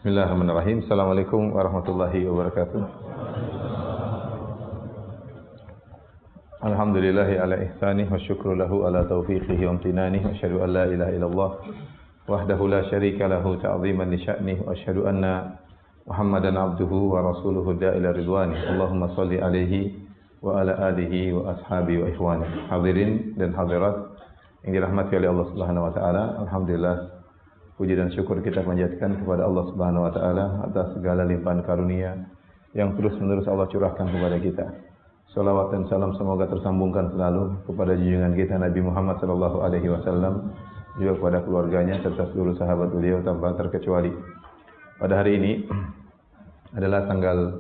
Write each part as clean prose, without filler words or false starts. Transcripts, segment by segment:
Bismillahirrahmanirrahim. Assalamualaikum warahmatullahi wabarakatuh. Alhamdulillahi ala ihsanih wa syukru lahu ala taufiqihi wa amtinanih wa asyhadu an la ilaha illallah wahdahu la syarika lahu ta'ziman li sya'nih wa asyhadu anna Muhammadan abduhu wa rasuluhu da'ila ridwani. Allahumma salli alaihi wa ala alihi wa ashabihi wa ikhwani. Hadirin dan hadirat yang dirahmati oleh Allah Subhanahu wa taala, alhamdulillah puji dan syukur kita panjatkan kepada Allah Subhanahu wa taala atas segala limpahan karunia yang terus-menerus Allah curahkan kepada kita. Salawat dan salam semoga tersambungkan selalu kepada junjungan kita Nabi Muhammad sallallahu alaihi wasallam, juga kepada keluarganya serta seluruh sahabat beliau tanpa terkecuali. Pada hari ini adalah tanggal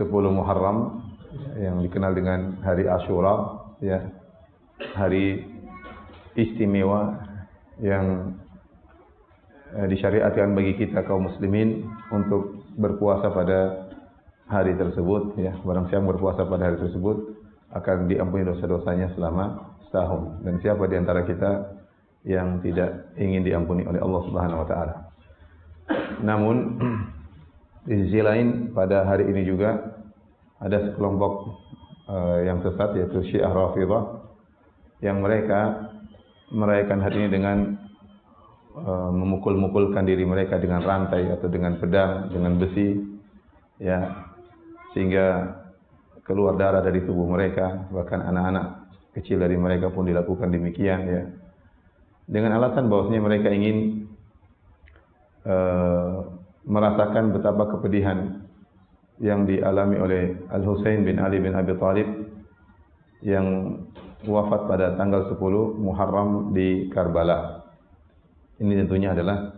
10 Muharram yang dikenal dengan hari Asyura, ya. Hari istimewa yang disyariatkan bagi kita kaum muslimin untuk berpuasa pada hari tersebut, ya. Barang siapa berpuasa pada hari tersebut akan diampuni dosa-dosanya selama setahun. Dan siapa di antara kita yang tidak ingin diampuni oleh Allah Subhanahu wa taala. Namun di sisi lain pada hari ini juga ada sekelompok yang sesat, yaitu Syiah Rafidhah, yang mereka merayakan hari ini dengan memukul-mukulkan diri mereka dengan rantai atau dengan pedang, dengan besi, ya, sehingga keluar darah dari tubuh mereka. Bahkan anak-anak kecil dari mereka pun dilakukan demikian, ya, dengan alasan bahwasanya mereka ingin merasakan betapa kepedihan yang dialami oleh Al-Husain bin Ali bin Abi Thalib yang wafat pada tanggal 10 Muharram di Karbala. Ini tentunya adalah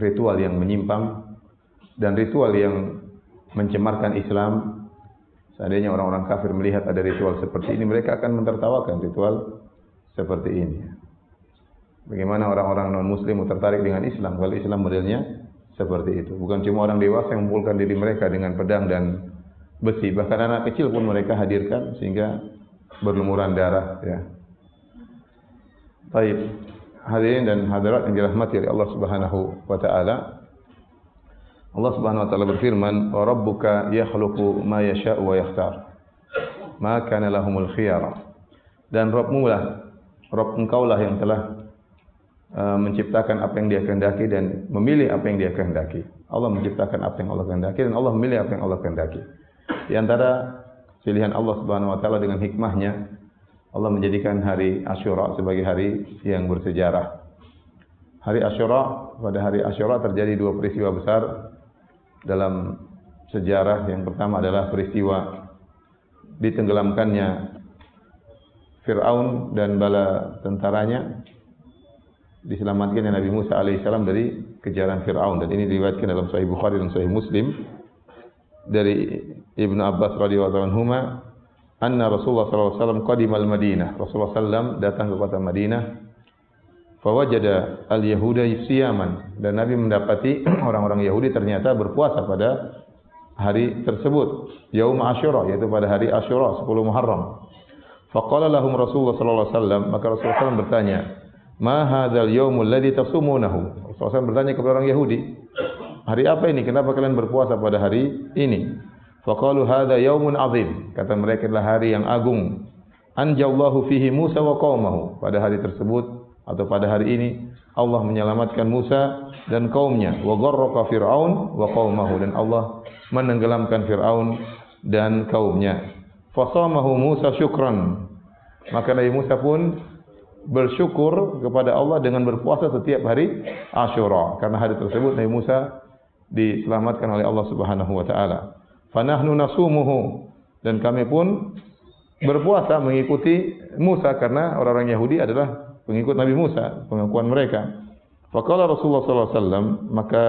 ritual yang menyimpang dan ritual yang mencemarkan Islam. Seandainya orang-orang kafir melihat ada ritual seperti ini, mereka akan mentertawakan ritual seperti ini. Bagaimana orang-orang non-muslim tertarik dengan Islam kalau Islam modelnya seperti itu. Bukan cuma orang dewasa yang mengumpulkan diri mereka dengan pedang dan besi, bahkan anak kecil pun mereka hadirkan sehingga berlumuran darah, ya. Baik, hadirin dan hadirat yang dirahmati oleh Allah Subhanahu wa taala. Allah Subhanahu wa taala berfirman, "Wa rabbuka yakhluqu ma yasha'u wa yakhtar. Ma kana lahumul khiyara." Dan Rabbmu lah, Rabb engkau lah yang telah menciptakan apa yang Dia kehendaki dan memilih apa yang Dia kehendaki. Allah menciptakan apa yang Allah kehendaki dan Allah memilih apa yang Allah kehendaki. Di antara pilihan Allah Subhanahu wa taala dengan hikmahnya, Allah menjadikan hari Asyura sebagai hari yang bersejarah. Hari Asyura, pada hari Asyura terjadi dua peristiwa besar dalam sejarah. Yang pertama adalah peristiwa ditenggelamkannya Fir'aun dan bala tentaranya, diselamatkannya Nabi Musa alaihissalam dari kejaran Fir'aun. Dan ini diriwayatkan dalam Sahih Bukhari dan Sahih Muslim dari Ibnu Abbas radhiyallahu anhuma, anna Rasulullah sallallahu alaihi wasallam qadima al-Madinah. Rasulullah sallam datang ke kota Madinah. Fawajada al-yahuda siyaman, dan Nabi mendapati orang-orang Yahudi ternyata berpuasa pada hari tersebut, Yaum Asyura, yaitu pada hari Asyura 10 Muharram. Faqala lahum Rasulullah sallallahu alaihi wasallam, maka Rasulullah sallallahu bertanya, "Ma hadzal yaumul ladzi tasumunahu?" Rasulullah sallallahu bertanya kepada orang Yahudi, "Hari apa ini? Kenapa kalian berpuasa pada hari ini?" Faqalu hadza yaumun azim. Kata mereka adalah hari yang agung. Anjallahu fihi Musa wa qaumahu. Pada hari tersebut atau pada hari ini Allah menyelamatkan Musa dan kaumnya. Wa gharraqa Fir'aun wa qaumahu, dan Allah menenggelamkan Fir'aun dan kaumnya. Fasamahu Musa syukran. Maka Nabi Musa pun bersyukur kepada Allah dengan berpuasa setiap hari Asyura, karena hari tersebut Nabi Musa diselamatkan oleh Allah Subhanahu wa taala. Fanahnu nasumuhu, dan kami pun berpuasa mengikuti Musa, karena orang-orang Yahudi adalah pengikut Nabi Musa, pengakuan mereka. Faqala Rasulullah sallallahu alaihi wasallam, maka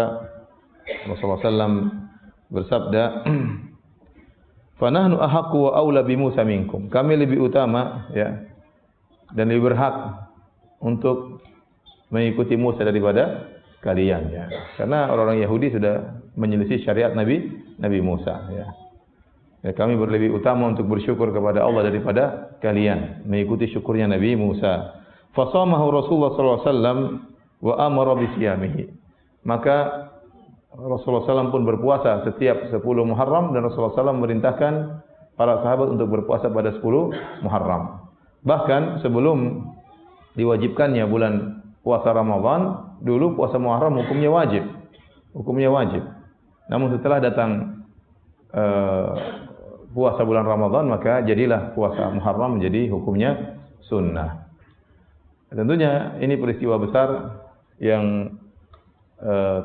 Rasulullah sallam bersabda, "Fanahnu ahaqqu wa aula bi Musa minkum." Kami lebih utama, ya, dan lebih berhak untuk mengikuti Musa daripada kalian, ya. Karena orang-orang Yahudi sudah menyelisih syariat Nabi Musa, ya. Ya, kami berlebih utama untuk bersyukur kepada Allah daripada kalian, mengikuti syukurnya Nabi Musa. Fasamahu Rasulullah sallallahu alaihi wasallam wa amara bi siyamihi. maka Rasulullah SAW pun berpuasa setiap 10 Muharram dan Rasulullah SAW memerintahkan para sahabat untuk berpuasa pada 10 Muharram. Bahkan sebelum diwajibkannya bulan puasa Ramadan, dulu puasa Muharram hukumnya wajib. Hukumnya wajib. Namun setelah datang puasa bulan Ramadan, maka jadilah puasa Muharram menjadi hukumnya sunnah. Tentunya ini peristiwa besar yang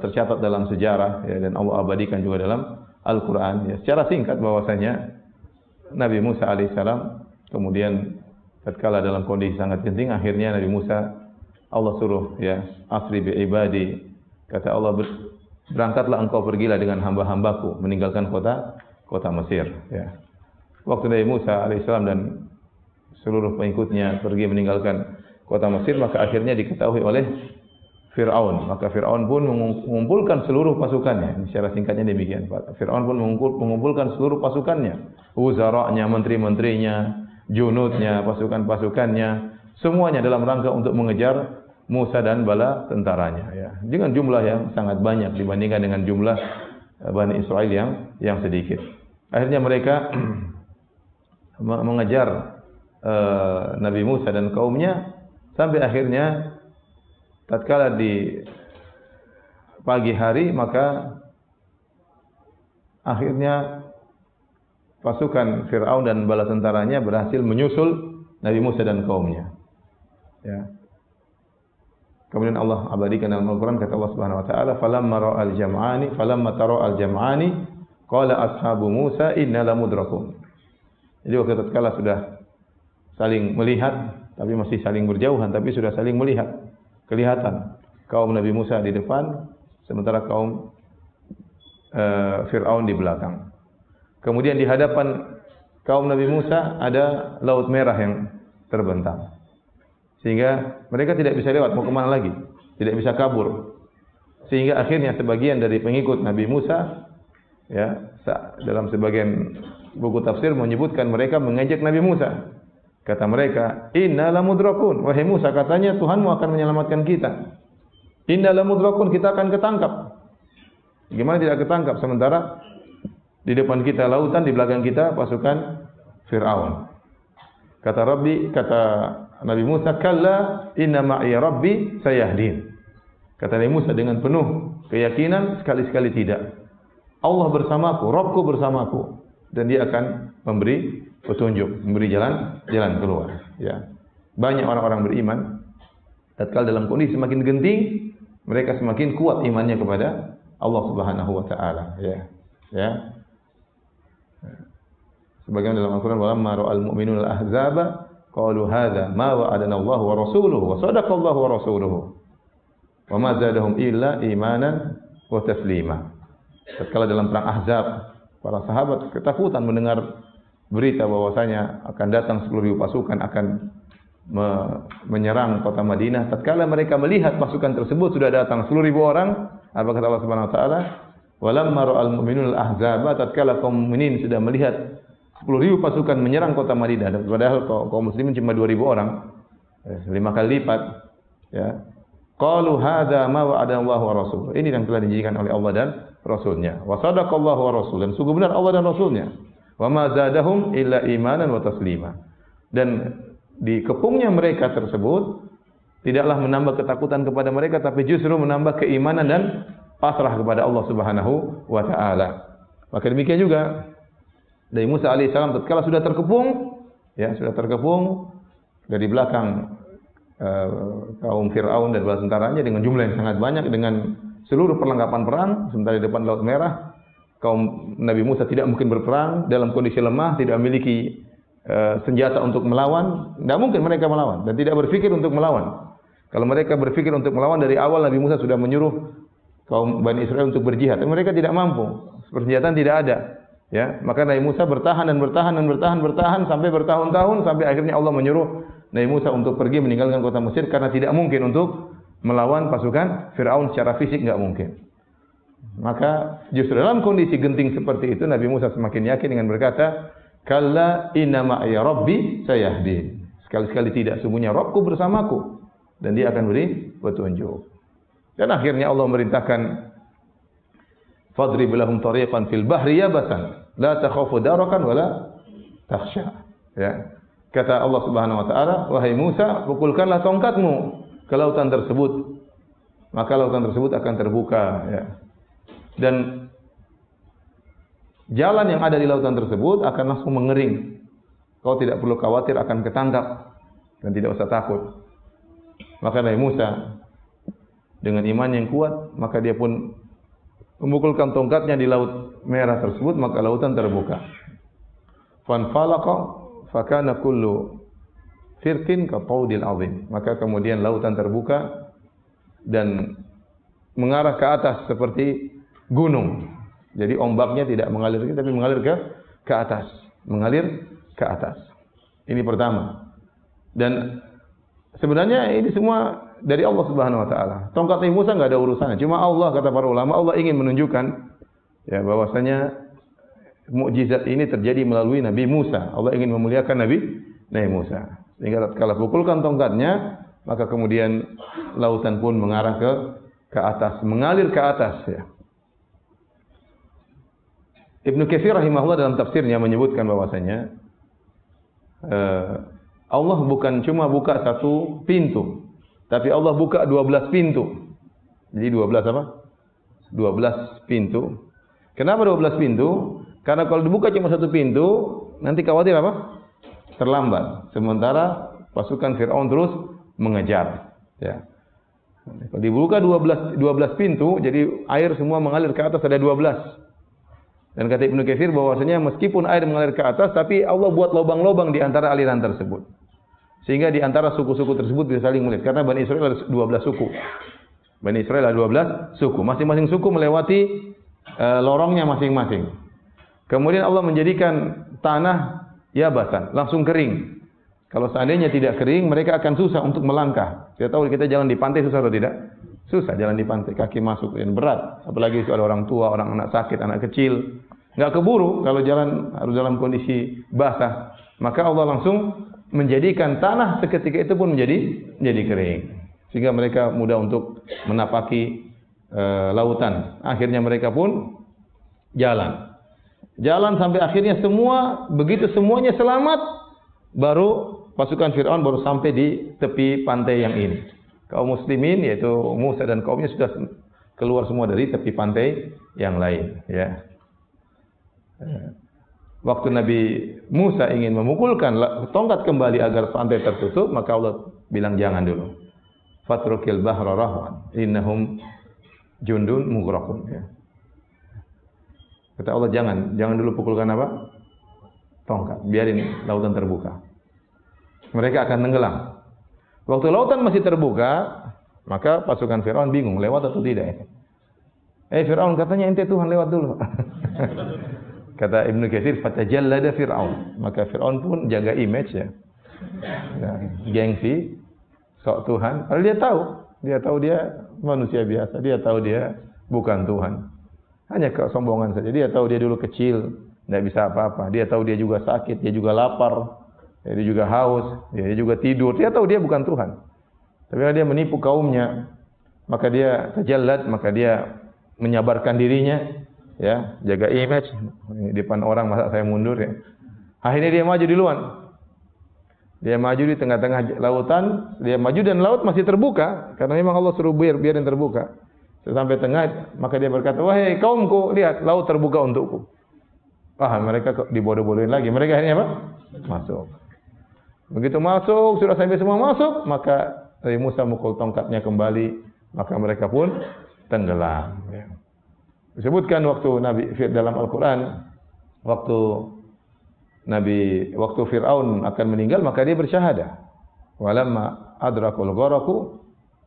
tercatat dalam sejarah ya, dan Allah abadikan juga dalam Al-Quran. Ya. Secara singkat bahwasanya Nabi Musa alaihissalam kemudian tatkala dalam kondisi sangat genting, akhirnya Nabi Musa Allah suruh ya asri bi ibadi, kata Allah berangkatlah engkau pergilah dengan hamba-hambaku meninggalkan kota Mesir. Ya. Waktu Nabi Musa alaihissalam dan seluruh pengikutnya pergi meninggalkan kota Mesir, maka akhirnya diketahui oleh Fir'aun. Maka Fir'aun pun mengumpulkan seluruh pasukannya. Secara singkatnya demikian. Fir'aun pun mengumpulkan seluruh pasukannya. Wuzara'nya, menteri-menterinya, junudnya, pasukan-pasukannya. Semuanya dalam rangka untuk mengejar Musa dan bala tentaranya. Ya. Dengan jumlah yang sangat banyak dibandingkan dengan jumlah Bani Israel yang sedikit. Akhirnya mereka mengejar Nabi Musa dan kaumnya sampai akhirnya tatkala di pagi hari, maka akhirnya pasukan Fir'aun dan bala tentaranya berhasil menyusul Nabi Musa dan kaumnya. Ya. Kemudian Allah abadikan dalam Al-Quran, kata Allah Subhanahu Wa Taala, falamma tara al-jam'ani, qala ashabu Musa inna lamudrakun. Jadi waktu tatkala sudah saling melihat, tapi masih saling berjauhan, tapi sudah saling melihat. Kelihatan kaum Nabi Musa di depan, sementara kaum Fir'aun di belakang. Kemudian di hadapan kaum Nabi Musa ada Laut Merah yang terbentang. Sehingga mereka tidak bisa lewat, mau kemana lagi? Tidak bisa kabur. Sehingga akhirnya sebagian dari pengikut Nabi Musa, ya, dalam sebagian buku tafsir menyebutkan mereka mengejek Nabi Musa. Kata mereka, inna lamudrakun. Wahai Musa, katanya Tuhanmu akan menyelamatkan kita. Inna lamudrakun, kita akan ketangkap. Gimana tidak ketangkap? Sementara di depan kita lautan, di belakang kita pasukan Fir'aun. Kata Nabi Musa, kalla inna ma'i rabbi sayahdin. Kata Nabi Musa dengan penuh keyakinan, sekali-sekali tidak. Allah bersamaku, Rabbku bersamaku, dan Dia akan memberi petunjuk, memberi jalan keluar. Ya. Banyak orang-orang beriman, tatkala dalam kondisi semakin genting, mereka semakin kuat imannya kepada Allah Subhanahu Wa Taala. Ya. Ya. Sebagaimana dalam Al-Quran, walamma ra'al mu'minuna al-ahzaba qalu hadza ma wa'adana Allah wa rasuluhu wa sadaqa Allah wa rasuluhu wa ma zadahum illa imanan wa taslima. Tatkala dalam perang Ahzab, para sahabat ketakutan mendengar berita bahwasanya akan datang 10.000 pasukan akan menyerang kota Madinah. Tatkala mereka melihat pasukan tersebut sudah datang 10.000 orang, apa kata Allah Subhanahu Wa Taala? Walamma ra'al mu'minuna al-ahzaba, tatkala kaum mukminin sudah melihat 10.000 pasukan menyerang kota Madinah, padahal kaum muslimin cuma 2.000 orang, 5 kali lipat. Ya. Qalu hadza ma wa'ada Allah wa rasuluhu. Ini yang telah dijanjikan oleh Allah dan Rasulnya. Wa sadaqallahu wa rasul, dan sungguh benar Allah dan Rasulnya. Wa ma zadahum illa imanan wa taslima. Dan dikepungnya mereka tersebut tidaklah menambah ketakutan kepada mereka, tapi justru menambah keimanan dan pasrah kepada Allah Subhanahu wa Ta'ala. Maka demikian juga Nabi Musa alaihissalam tatkala sudah terkepung dari belakang kaum Fir'aun dan bala tentaranya dengan jumlah yang sangat banyak, dengan seluruh perlengkapan perang, sementara di depan Laut Merah kaum Nabi Musa tidak mungkin berperang, dalam kondisi lemah, tidak memiliki senjata untuk melawan. Tidak mungkin mereka melawan dan tidak berpikir untuk melawan. Kalau mereka berpikir untuk melawan, dari awal Nabi Musa sudah menyuruh kaum Bani Israel untuk berjihad, tapi mereka tidak mampu, persenjataan tidak ada. Ya, maka Nabi Musa bertahan sampai bertahun-tahun, sampai akhirnya Allah menyuruh Nabi Musa untuk pergi meninggalkan kota Mesir, karena tidak mungkin untuk melawan pasukan Fir'aun secara fisik, enggak mungkin. Maka justru dalam kondisi genting seperti itu Nabi Musa semakin yakin dengan berkata, kalla inna ma'iya rabbi sayahdin. Sekali-sekali tidak, sungguhnya Rabbku bersamaku dan Dia akan beri petunjuk. Dan akhirnya Allah merintahkan fadrib lahum tariqan fil bahri yabasan la takhafu darakan wala takhsha. Ya. Kata Allah Subhanahu wa taala, wahai Musa, pukulkanlah tongkatmu ke lautan tersebut. Maka lautan tersebut akan terbuka, ya. Dan jalan yang ada di lautan tersebut akan langsung mengering. Kau tidak perlu khawatir akan ketangkap dan tidak usah takut. Maka Nabi Musa dengan iman yang kuat, maka dia pun memukulkan tongkatnya di laut merah tersebut, maka lautan terbuka. Fanfalaqa fakana kullu firqin ka taudil azim. Maka kemudian lautan terbuka dan mengarah ke atas seperti gunung. Jadi ombaknya tidak mengalir tapi mengalir ke atas, mengalir ke atas. Ini pertama. Dan sebenarnya ini semua dari Allah Subhanahu wa taala. Tongkat Nabi Musa enggak ada urusannya. Cuma Allah, kata para ulama, Allah ingin menunjukkan ya bahwasanya mukjizat ini terjadi melalui Nabi Musa. Allah ingin memuliakan Nabi Musa. Sehingga kalau pukulkan tongkatnya, maka kemudian lautan pun mengarah ke atas, mengalir ke atas, ya. Ibnu Katsir rahimahullah dalam tafsirnya menyebutkan bahwasanya Allah bukan cuma buka satu pintu, tapi Allah buka 12 pintu. Jadi 12 apa? 12 pintu. Kenapa 12 pintu? Karena kalau dibuka cuma satu pintu, nanti khawatir apa? Terlambat. Sementara pasukan Fir'aun terus mengejar. Ya. Kalau dibuka 12 pintu, jadi air semua mengalir ke atas, ada 12. Dan kata Ibnu Katsir bahwasanya meskipun air mengalir ke atas, tapi Allah buat lubang-lubang di antara aliran tersebut. Sehingga di antara suku-suku tersebut bisa saling melihat. Karena Bani Israel ada 12 suku. Bani Israel ada 12 suku. Masing-masing suku melewati lorongnya masing-masing. Kemudian Allah menjadikan tanah yabasan, langsung kering. Kalau seandainya tidak kering, mereka akan susah untuk melangkah. Kita tahu kita jalan di pantai susah atau tidak? Susah jalan di pantai, kaki masuk dan berat. Apalagi itu ada orang tua, orang anak sakit, anak kecil. Enggak keburu kalau jalan harus dalam kondisi basah. Maka Allah langsung menjadikan tanah seketika itu pun menjadi kering. Sehingga mereka mudah untuk menapaki lautan. Akhirnya mereka pun jalan sampai akhirnya begitu semuanya selamat, baru pasukan Fir'aun baru sampai di tepi pantai yang ini. Kaum muslimin yaitu Musa dan kaumnya sudah keluar semua dari tepi pantai yang lain, ya. Waktu Nabi Musa ingin memukulkan tongkat kembali agar pantai tertutup, maka Allah bilang jangan dulu. Fatrukil bahra rahwan innahum jundun mughraqun, ya. Kata Allah jangan dulu pukulkan apa? Tongkat, biarin lautan terbuka. Mereka akan tenggelam. Waktu lautan masih terbuka, maka pasukan Fir'aun bingung lewat atau tidak. Fir'aun katanya ente Tuhan, lewat dulu. Kata Ibnu Katsir, fatajallada Fir'aun. Maka Fir'aun pun jaga image, ya. Gengsi, sok Tuhan. Padahal dia tahu dia manusia biasa, dia tahu dia bukan Tuhan. Hanya kesombongan saja. Dia tahu dia dulu kecil, tidak bisa apa-apa. Dia tahu dia juga sakit, dia juga lapar, dia juga haus, dia juga tidur. Dia tahu dia bukan Tuhan. Tapi kalau dia menipu kaumnya, maka dia tajallad, maka dia menyabarkan dirinya, ya, jaga image di depan orang, masa saya mundur, ya. Akhirnya dia maju duluan. Dia maju di tengah-tengah lautan, dia maju dan laut masih terbuka karena memang Allah suruh biarin terbuka. Sampai tengah, maka dia berkata, wahai kaumku, lihat laut terbuka untukku. Mereka dibodoh-bodohin lagi. Mereka akhirnya apa? Masuk. Begitu masuk, sudah sampai semua masuk, maka Nabi Musa mukul tongkatnya kembali, maka mereka pun tenggelam. Ya. Disebutkan waktu dalam Al-Quran, waktu Fir'aun akan meninggal, maka dia bersyahadah. Walamma adrakul gharaku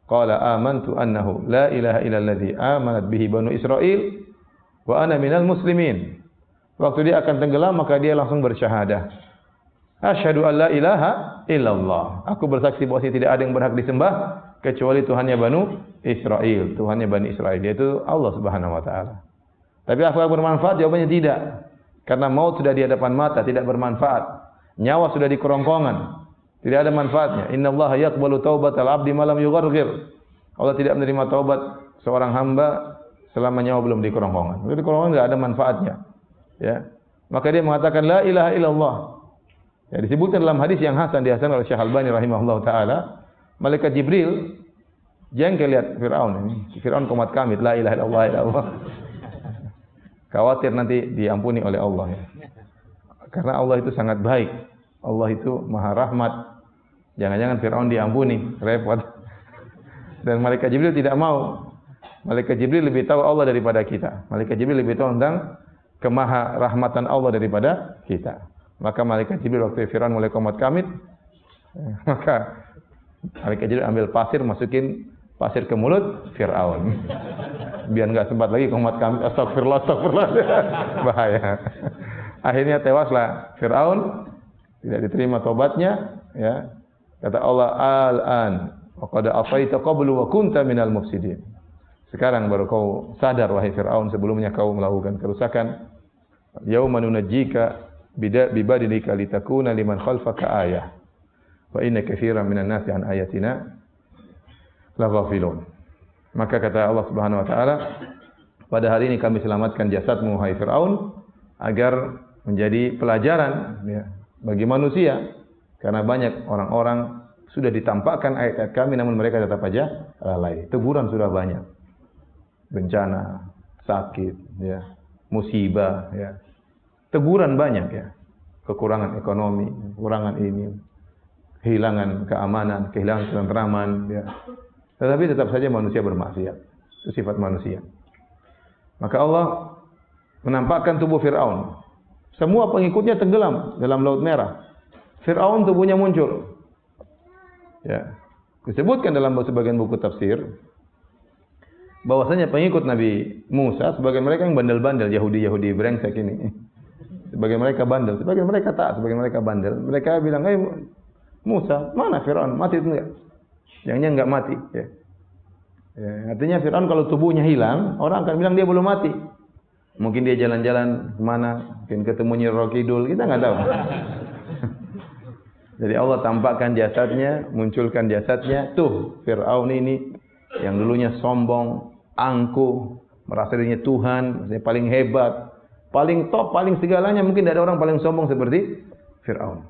qala amantu annahu la ilaha illalladzi amanat bihi banu Israil wa ana minal muslimin. Waktu dia akan tenggelam, maka dia langsung bersyahadah. Asyhadu an la ilaha illallah. Aku bersaksi bahwa tidak ada yang berhak disembah kecuali Tuhannya Banu Israil, Tuhannya Bani Israil, yaitu Allah Subhanahu wa taala. Tapi apakah bermanfaat? Jawabannya tidak. Karena maut sudah di hadapan mata, tidak bermanfaat. Nyawa sudah di kerongkongan, tidak ada manfaatnya. Innallaha yaqbalu taubatal 'abdi ma lam yugharghir. Allah tidak menerima taubat seorang hamba selama nyawa belum di kerongkongan. Di kerongkongan enggak ada manfaatnya. Ya. Maka dia mengatakan la ilaha illallah. Ya, disebutkan dalam hadis yang hasan dihasankan oleh Syekh Albani rahimahullah taala, malaikat Jibril jengkel lihat Firaun ini. Firaun komat kamit la ilaha illallah illallah. Khawatir nanti diampuni oleh Allah ya. Karena Allah itu sangat baik. Allah itu Maha Rahmat. Jangan-jangan Firaun diampuni, repot. Dan malaikat Jibril tidak mau. Malaikat Jibril lebih tahu Allah daripada kita. Malaikat Jibril lebih tahu tentang kemaha rahmatan Allah daripada kita. Maka malaikat Jibril waktu Firaun mulai komat kamit, maka malaikat Jibril ambil pasir, masukin pasir ke mulut Firaun. Biar enggak sempat lagi komat kamit, astagfirullah, astagfirullah. Bahaya. Akhirnya tewaslah Firaun, tidak diterima tobatnya, ya. Kata Allah, "Al-an wa qad afaita qablu wa kunta minal mufsidin." Sekarang baru kau sadar wahai Firaun, sebelumnya kau melakukan kerusakan. Yauma nunajjika bibadilika litakuna liman khalfaka ayah. Wa inna katsiran minan nasi an ayatina laghafilun. Maka kata Allah Subhanahu wa taala, pada hari ini kami selamatkan jasadmu wahai Firaun agar menjadi pelajaran ya, bagi manusia. Karena banyak orang-orang sudah ditampakkan ayat-ayat kami namun mereka tetap aja lalai. Teguran sudah banyak. Bencana, sakit, ya, musibah, ya. Teguran banyak ya. Kekurangan ekonomi, kekurangan ini, kehilangan keamanan, kehilangan ketentraman, ya. Tetapi tetap saja manusia bermaksiat. Itu sifat manusia. Maka Allah menampakkan tubuh Firaun. Semua pengikutnya tenggelam dalam Laut Merah. Firaun tubuhnya muncul. Ya. Disebutkan dalam sebagian buku tafsir bahwasanya pengikut Nabi Musa sebagian mereka yang bandel-bandel, Yahudi brengsek ini. Sebagian mereka bandel, sebagian mereka taat, sebagian mereka bandel. Mereka bilang, "Hei Musa, mana Firaun? Mati itu enggak?" Jangan-jangan enggak mati, ya. Ya, artinya Firaun kalau tubuhnya hilang, orang akan bilang dia belum mati. Mungkin dia jalan-jalan kemana, mungkin ketemu Nyi Rokidul, kita enggak tahu. Jadi Allah tampakkan jasadnya, munculkan jasadnya. Tuh Firaun ini yang dulunya sombong, angkuh, merasa dirinya Tuhan, paling hebat, paling top, paling segalanya. Mungkin tidak ada orang paling sombong seperti Firaun.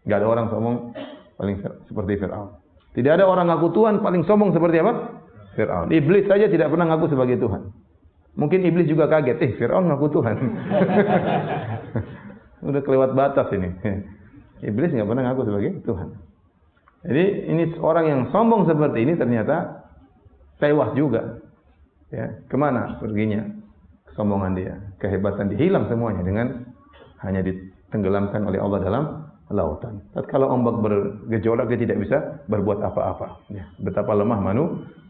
Tidak ada orang sombong paling seperti Firaun. Tidak ada orang ngaku Tuhan paling sombong seperti apa? Firaun. Iblis saja tidak pernah ngaku sebagai Tuhan. Mungkin iblis juga kaget, Firaun ngaku Tuhan. Udah kelewat batas ini. Iblis nggak pernah ngaku sebagai Tuhan. Jadi ini orang yang sombong seperti ini ternyata tewas juga. Ya, kemana perginya kesombongan dia, kehebatan dia hilang semuanya dengan hanya ditenggelamkan oleh Allah dalam lautan. Tatkala ombak bergejolak dia tidak bisa berbuat apa-apa. Ya, betapa lemah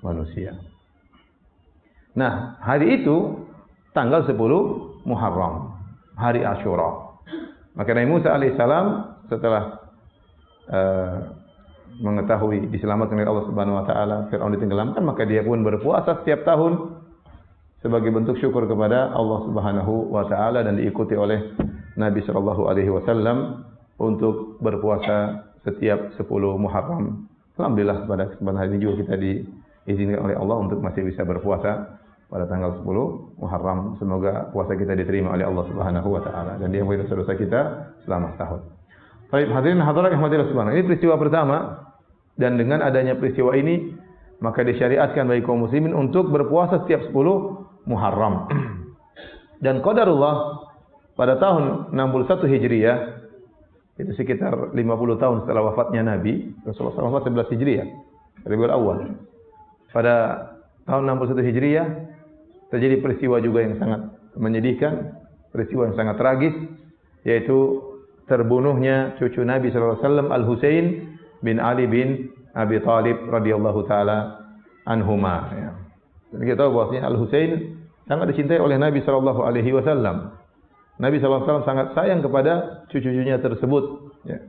manusia. Nah, hari itu tanggal 10 Muharram, hari Asyura. Maka Nabi Musa alaihissalam setelah mengetahui diselamatkan oleh Allah Subhanahu wa taala, Firaun ditenggelamkan, maka dia pun berpuasa setiap tahun sebagai bentuk syukur kepada Allah Subhanahu wa taala dan diikuti oleh Nabi sallallahu alaihi wasallam untuk berpuasa setiap 10 Muharram. Alhamdulillah pada kesempatan hari ini juga kita diizinkan oleh Allah untuk masih bisa berpuasa pada tanggal 10 Muharram. Semoga puasa kita diterima oleh Allah Subhanahu wa taala dan dia mengampuni dosa-dosa kita selama setahun. Baik, hadirin hadirat yang dirahmati Allah. Ini peristiwa pertama dan dengan adanya peristiwa ini maka disyariatkan bagi kaum muslimin untuk berpuasa setiap 10 Muharram. Dan qadarullah pada tahun 61 Hijriah, itu sekitar 50 tahun setelah wafatnya Nabi Rasulullah SAW, 11 Hijriah, Rabiul Awal. Pada tahun 61 Hijriah terjadi peristiwa juga yang sangat menyedihkan, peristiwa yang sangat tragis, yaitu terbunuhnya cucu Nabi SAW Al-Husain bin Ali bin Abi Thalib radhiyallahu taala anhuma. Ya. Dan kita tahu bahwasanya Al-Husain sangat dicintai oleh Nabi sallallahu alaihi wasallam. Nabi sallallahu alaihi wasallam sangat sayang kepada cucu-cucunya tersebut. Ya.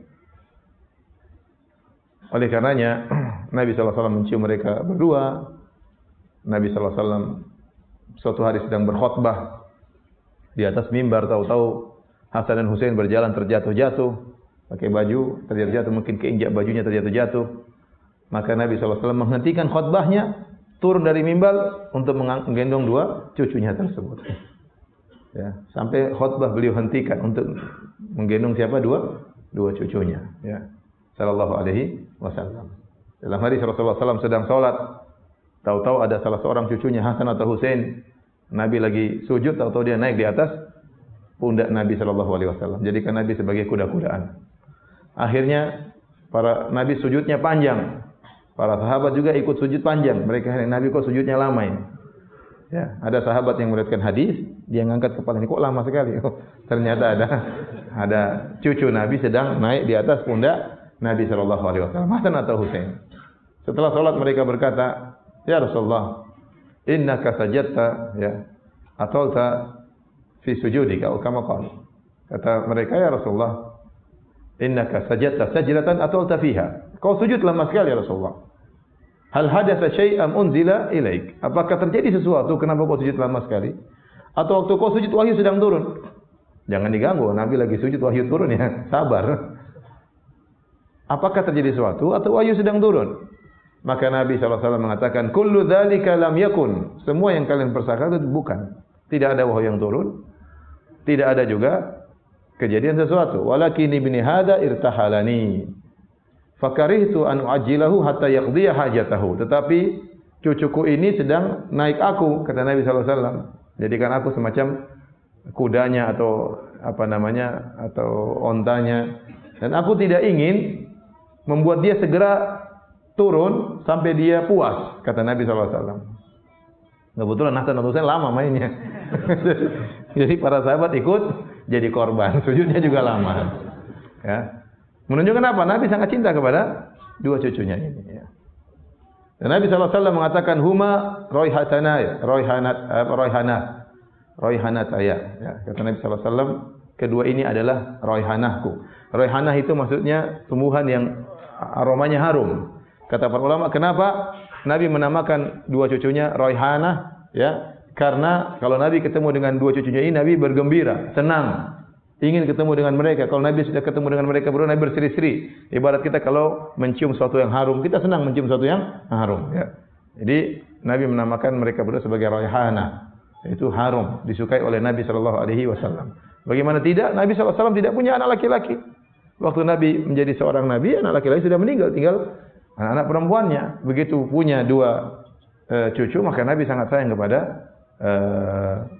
Oleh karenanya Nabi sallallahu alaihi wasallam mencium mereka berdua. Nabi sallallahu alaihi wasallam suatu hari sedang berkhutbah di atas mimbar, tahu-tahu Hasan dan Husain berjalan terjatuh-jatuh, pakai baju terjatuh-jatuh, mungkin keinjak bajunya terjatuh-jatuh. Maka Nabi SAW menghentikan khutbahnya turun dari mimbar untuk menggendong dua cucunya tersebut. Ya, sampai khutbah beliau hentikan untuk menggendong siapa? Dua cucunya. Ya, sallallahu alaihi wasallam. Dalam hadis Rasulullah SAW sedang salat, tahu-tahu ada salah seorang cucunya Hasan atau Husain. Nabi lagi sujud, tahu-tahu dia naik di atas pundak Nabi sallallahu alaihi wasallam. Jadikan Nabi sebagai kuda-kudaan. Akhirnya para Nabi sujudnya panjang. Para sahabat juga ikut sujud panjang. Mereka, Nabi kok sujudnya lama ini? Ya, ada sahabat yang meriwayatkan hadis, dia ngangkat kepala ini kok lama sekali. Oh, ternyata ada cucu Nabi sedang naik di atas pundak Nabi sallallahu alaihi wasallam, Hasan atau Husain. Setelah salat mereka berkata, "Ya Rasulullah, innaka sajadta ya atolta fi sujudika," kama qala. Kata mereka, "Ya Rasulullah, innaka sajadta sajdatan atolta fiha." Kau sujud lama sekali ya Rasulullah. Hal hadatsa syai'an unzila ilaik? Apakah terjadi sesuatu kenapa kau sujud lama sekali? Atau waktu kau sujud wahyu sedang turun? Jangan diganggu, Nabi lagi sujud wahyu turun ya. Sabar. Apakah terjadi sesuatu atau wahyu sedang turun? Maka Nabi SAW mengatakan, kullu dzalika lam yakun. Semua yang kalian persangka itu bukan. Tidak ada wahyu yang turun. Tidak ada juga kejadian sesuatu. Walakin ibni hadza irtahalani. Fakarihtu an u'ajjilahu hatta yaqdiya hajatahu. Tetapi cucuku ini sedang naik aku, kata Nabi SAW. Jadikan aku semacam kudanya atau apa namanya, atau ontanya. Dan aku tidak ingin membuat dia segera turun sampai dia puas, kata Nabi SAW. Kebetulan Hasan dan Husain lama mainnya. Jadi para sahabat ikut jadi korban. Sujudnya juga lama. Ya. Menunjukkan apa? Nabi sangat cinta kepada dua cucunya ini. Ya. Dan Nabi SAW mengatakan, huma royhatana, royhanat ayah. Ya. Kata Nabi SAW, kedua ini adalah royhanahku. Royhanah itu maksudnya tumbuhan yang aromanya harum. Kata para ulama, kenapa Nabi menamakan dua cucunya royhanah? Ya, karena kalau Nabi ketemu dengan dua cucunya ini, Nabi bergembira, senang, ingin ketemu dengan mereka. Kalau Nabi sudah ketemu dengan mereka, baru Nabi berseri-seri. Ibarat kita kalau mencium sesuatu yang harum, kita senang mencium sesuatu yang harum. Ya. Jadi Nabi menamakan mereka berdua sebagai royhanah. Itu harum, disukai oleh Nabi Shallallahu Alaihi Wasallam. Bagaimana tidak? Nabi Shallallahu Alaihi Wasallam tidak punya anak laki-laki. Waktu Nabi menjadi seorang Nabi, anak laki-laki sudah meninggal, tinggal anak perempuannya. Begitu punya dua cucu, maka Nabi sangat sayang kepada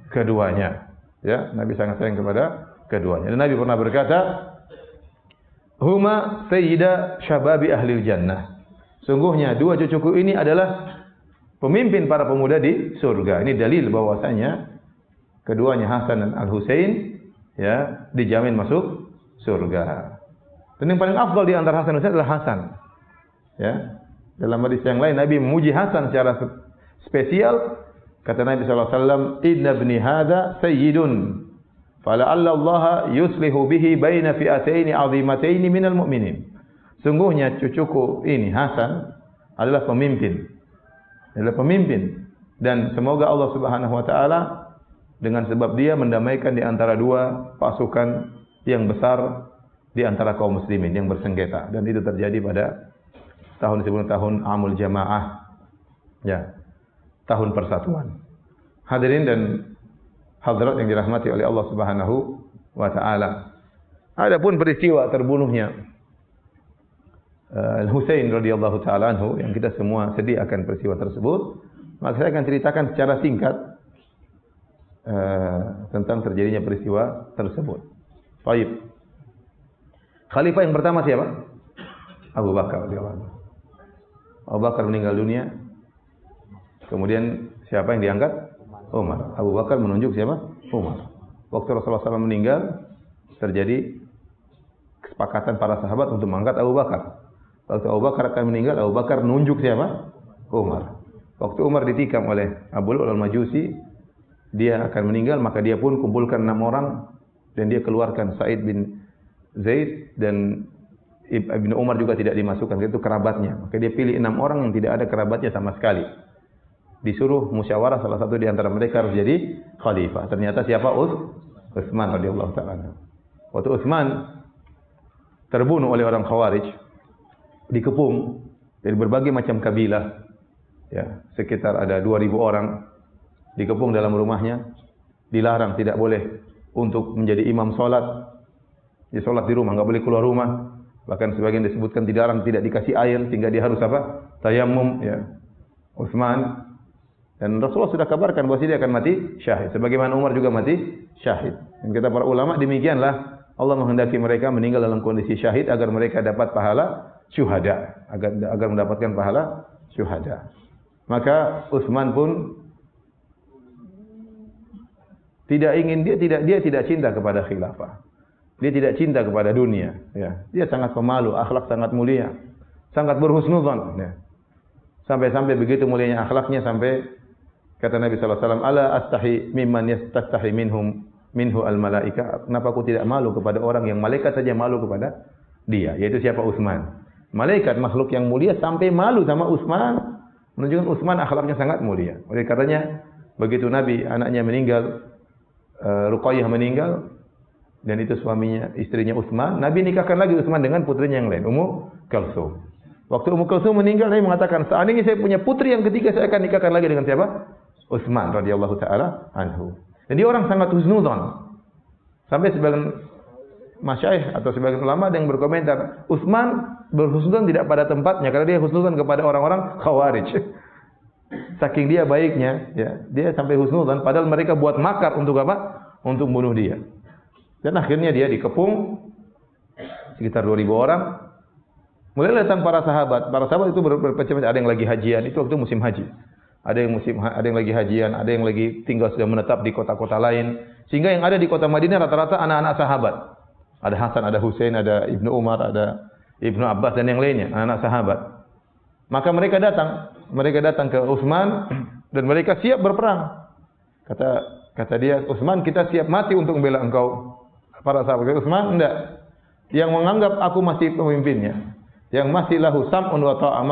keduanya. Ya, Nabi sangat sayang kepada keduanya. Dan Nabi pernah berkata, huma sayyida syababi ahlil jannah. Sungguhnya dua cucuku ini adalah pemimpin para pemuda di surga. Ini dalil bahwasanya keduanya Hasan dan Al-Husain ya dijamin masuk surga. Dan yang paling afdal di antara Hasan dan Husain adalah Hasan. Ya. Dalam hadis yang lain Nabi memuji Hasan secara spesial. Kata Nabi SAW, inna ibni hadza sayyidun. Fala'alla Allah yuslihu bihi baina fi'ataini 'azimataini minal mu'minin. Sungguhnya cucuku ini Hasan adalah pemimpin. Adalah pemimpin dan semoga Allah Subhanahu wa taala dengan sebab dia mendamaikan di antara dua pasukan yang besar di antara kaum muslimin yang bersengketa, dan itu terjadi pada tahun sebelum tahun Amul Jamaah. Ya. Tahun persatuan. Hadirin dan hadirat yang dirahmati oleh Allah Subhanahu wa taala. Adapun peristiwa terbunuhnya Al-Husain radhiyallahu taala anhu yang kita semua sedih akan peristiwa tersebut, maka saya akan ceritakan secara singkat tentang terjadinya peristiwa tersebut. Baik. Khalifah yang pertama siapa? Abu Bakar radhiyallahu anhu. Abu Bakar meninggal dunia. Kemudian siapa yang diangkat? Umar. Abu Bakar menunjuk siapa? Umar. Waktu Rasulullah SAW meninggal, terjadi kesepakatan para sahabat untuk mengangkat Abu Bakar. Waktu Abu Bakar akan meninggal, Abu Bakar menunjuk siapa? Umar. Waktu Umar ditikam oleh Abu Lu'lu'al Majusi, dia akan meninggal, maka dia pun kumpulkan 6 orang dan dia keluarkan Sa'id bin Zaid, dan Ibnu Umar juga tidak dimasukkan, itu kerabatnya. Maka dia pilih 6 orang yang tidak ada kerabatnya sama sekali. Disuruh musyawarah, salah satu di antara mereka harus jadi khalifah. Ternyata siapa? Utsman radhiyallahu ta'ala. Waktu Utsman terbunuh oleh orang Khawarij, dikepung dari berbagai macam kabilah. Ya, sekitar ada 2.000 orang dikepung dalam rumahnya, dilarang tidak boleh untuk menjadi imam salat. Dia salat di rumah, enggak boleh keluar rumah. Bahkan sebagian disebutkan dilarang tidak dikasih air sehingga dia harus apa? Tayammum, ya. Utsman dan Rasulullah sudah kabarkan bahwa dia akan mati syahid. Sebagaimana Umar juga mati syahid. Dan kata para ulama demikianlah Allah menghendaki mereka meninggal dalam kondisi syahid agar mereka dapat pahala syuhada, agar mendapatkan pahala syuhada. Maka Utsman pun tidak ingin dia tidak cinta kepada khilafah. Dia tidak cinta kepada dunia, ya. Dia sangat pemalu, akhlak sangat mulia, sangat berhusnudzon, ya. Sampai-sampai begitu mulianya akhlaknya sampai kata Nabi sallallahu alaihi wasallam, "Ala astahi mimman yastahi minhu al-malaika." Kenapa aku tidak malu kepada orang yang malaikat saja malu kepada dia, yaitu siapa? Utsman. Malaikat makhluk yang mulia sampai malu sama Utsman, menunjukkan Utsman akhlaknya sangat mulia. Oleh karenanya begitu Nabi anaknya meninggal, Ruqayyah meninggal dan itu suaminya, istrinya Utsman, Nabi nikahkan lagi Utsman dengan putrinya yang lain, Ummu Kalsum. Waktu Ummu Kalsum meninggal, Nabi mengatakan, seandainya saya punya putri yang ketiga, saya akan nikahkan lagi dengan siapa? Utsman radhiyallahu taala anhu. Dan dia orang sangat husnudzon. Sampai sebagian masyayikh atau sebagian ulama ada yang berkomentar, Utsman berhusnudzon tidak pada tempatnya karena dia husnudzon kepada orang-orang Khawarij. Saking dia baiknya, ya, dia sampai husnudzon padahal mereka buat makar untuk apa? Untuk bunuh dia. Dan akhirnya dia dikepung sekitar 2.000 orang. Mulai datang para sahabat. Para sahabat itu berpecah-pecah. Ada yang lagi hajian. Itu waktu musim haji. Ada yang lagi hajian. Ada yang lagi tinggal sudah menetap di kota-kota lain. Sehingga yang ada di kota Madinah rata-rata anak-anak sahabat. Ada Hasan, ada Husain, ada Ibnu Umar, ada Ibnu Abbas dan yang lainnya. Anak-anak sahabat. Maka mereka datang ke Utsman dan mereka siap berperang. Kata dia, Utsman, kita siap mati untuk membela engkau. Para sahabat Utsman enggak. Yang menganggap aku masih pemimpinnya, yang masih lahu sam'un wa ta'ah,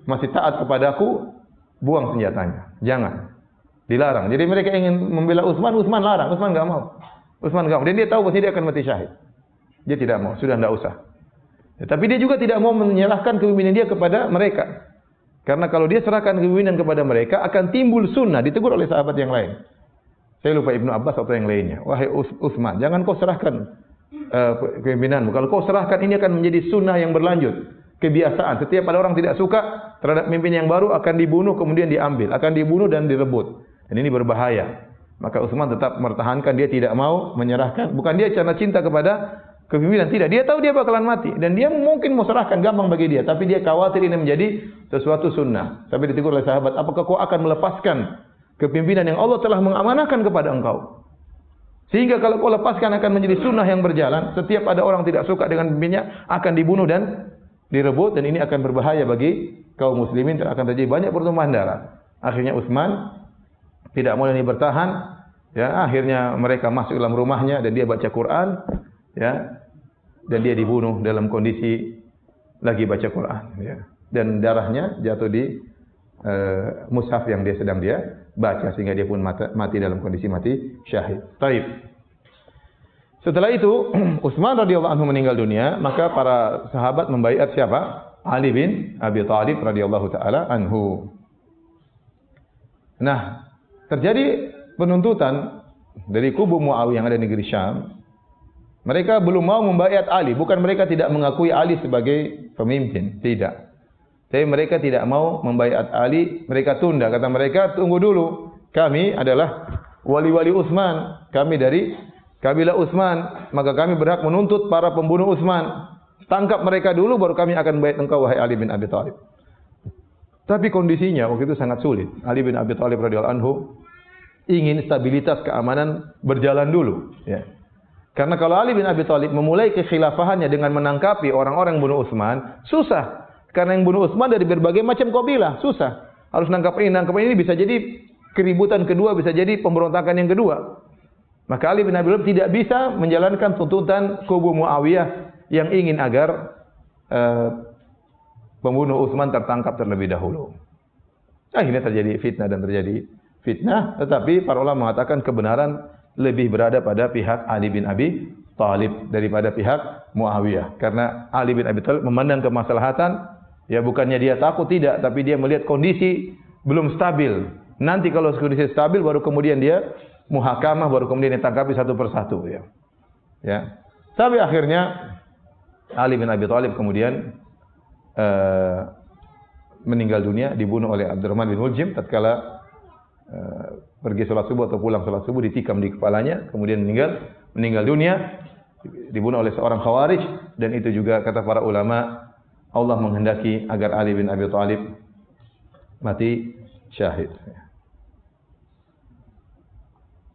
masih taat kepadaku, buang senjatanya. Jangan. Dilarang. Jadi mereka ingin membela Utsman, Utsman larang. Utsman enggak mau. Dan dia tahu bahwa dia akan mati syahid. Dia tidak mau, sudah enggak usah. Tapi dia juga tidak mau menyerahkan kepemimpinan dia kepada mereka. Karena kalau dia serahkan kepemimpinan kepada mereka, akan timbul sunnah, ditegur oleh sahabat yang lain. Saya lupa Ibnu Abbas atau yang lainnya. Wahai Utsman, jangan kau serahkan kepimpinanmu. Kalau kau serahkan, ini akan menjadi sunnah yang berlanjut. Kebiasaan. Setiap ada orang tidak suka terhadap pemimpin yang baru, akan dibunuh kemudian diambil. Akan dibunuh dan direbut. Dan ini berbahaya. Maka Utsman tetap mempertahankan, dia tidak mau menyerahkan. Bukan dia karena cinta kepada kepemimpinan. Tidak. Dia tahu dia bakalan mati. Dan dia mungkin mau serahkan, gampang bagi dia. Tapi dia khawatir ini menjadi sesuatu sunnah. Sampai ditegur oleh sahabat, apakah kau akan melepaskan kepimpinan yang Allah telah mengamanahkan kepada engkau? Sehingga kalau kau lepaskan akan menjadi sunnah yang berjalan. Setiap ada orang tidak suka dengan pemimpinnya, akan dibunuh dan direbut. Dan ini akan berbahaya bagi kaum muslimin. Dan akan terjadi banyak pertumpahan darah. Akhirnya Utsman tidak mau ini bertahan. Ya, akhirnya mereka masuk dalam rumahnya dan dia baca Quran. Ya, dan dia dibunuh dalam kondisi lagi baca Quran. Ya. Dan darahnya jatuh di mushaf yang dia sedang baca, sehingga dia pun mati dalam kondisi mati syahid. Taib. Setelah itu Utsman radhiyallahu anhu meninggal dunia, maka para sahabat membaiat siapa? Ali bin Abi Thalib radhiyallahu taala anhu. Nah, terjadi penuntutan dari kubu Muawiyah yang ada di negeri Syam. Mereka belum mau membaiat Ali, bukan mereka tidak mengakui Ali sebagai pemimpin, tidak. Tapi mereka tidak mau membaiat Ali, mereka tunda. Kata mereka, tunggu dulu. Kami adalah wali-wali Utsman. Kami dari kabilah Utsman. Maka kami berhak menuntut para pembunuh Utsman. Tangkap mereka dulu, baru kami akan baiat engkau, wahai Ali bin Abi Thalib. Tapi kondisinya waktu itu sangat sulit. Ali bin Abi Thalib radhiyallahu anhu ingin stabilitas keamanan berjalan dulu. Ya. Karena kalau Ali bin Abi Thalib memulai kekhilafahannya dengan menangkapi orang-orang yang bunuh Utsman, susah. Karena yang bunuh Utsman dari berbagai macam kabilah, susah. Harus nangkap ini bisa jadi keributan kedua, bisa jadi pemberontakan yang kedua. Maka Ali bin Abi Thalib tidak bisa menjalankan tuntutan kubu Muawiyah yang ingin agar pembunuh Utsman tertangkap terlebih dahulu. Akhirnya terjadi fitnah, tetapi para ulama mengatakan kebenaran lebih berada pada pihak Ali bin Abi Thalib daripada pihak Muawiyah. Karena Ali bin Abi Thalib memandang kemaslahatan Ya, bukannya dia takut, tidak, tapi dia melihat kondisi belum stabil. Nanti kalau kondisi stabil baru kemudian dia muhakamah, baru kemudian ditangkapi satu persatu, ya. Ya. Sampai akhirnya Ali bin Abi Thalib kemudian meninggal dunia, dibunuh oleh Abdurrahman bin Muljim tatkala pergi salat subuh atau pulang salat subuh, ditikam di kepalanya, kemudian meninggal dunia, dibunuh oleh seorang Khawarij. Dan itu juga kata para ulama, Allah menghendaki agar Ali bin Abi Thalib mati syahid.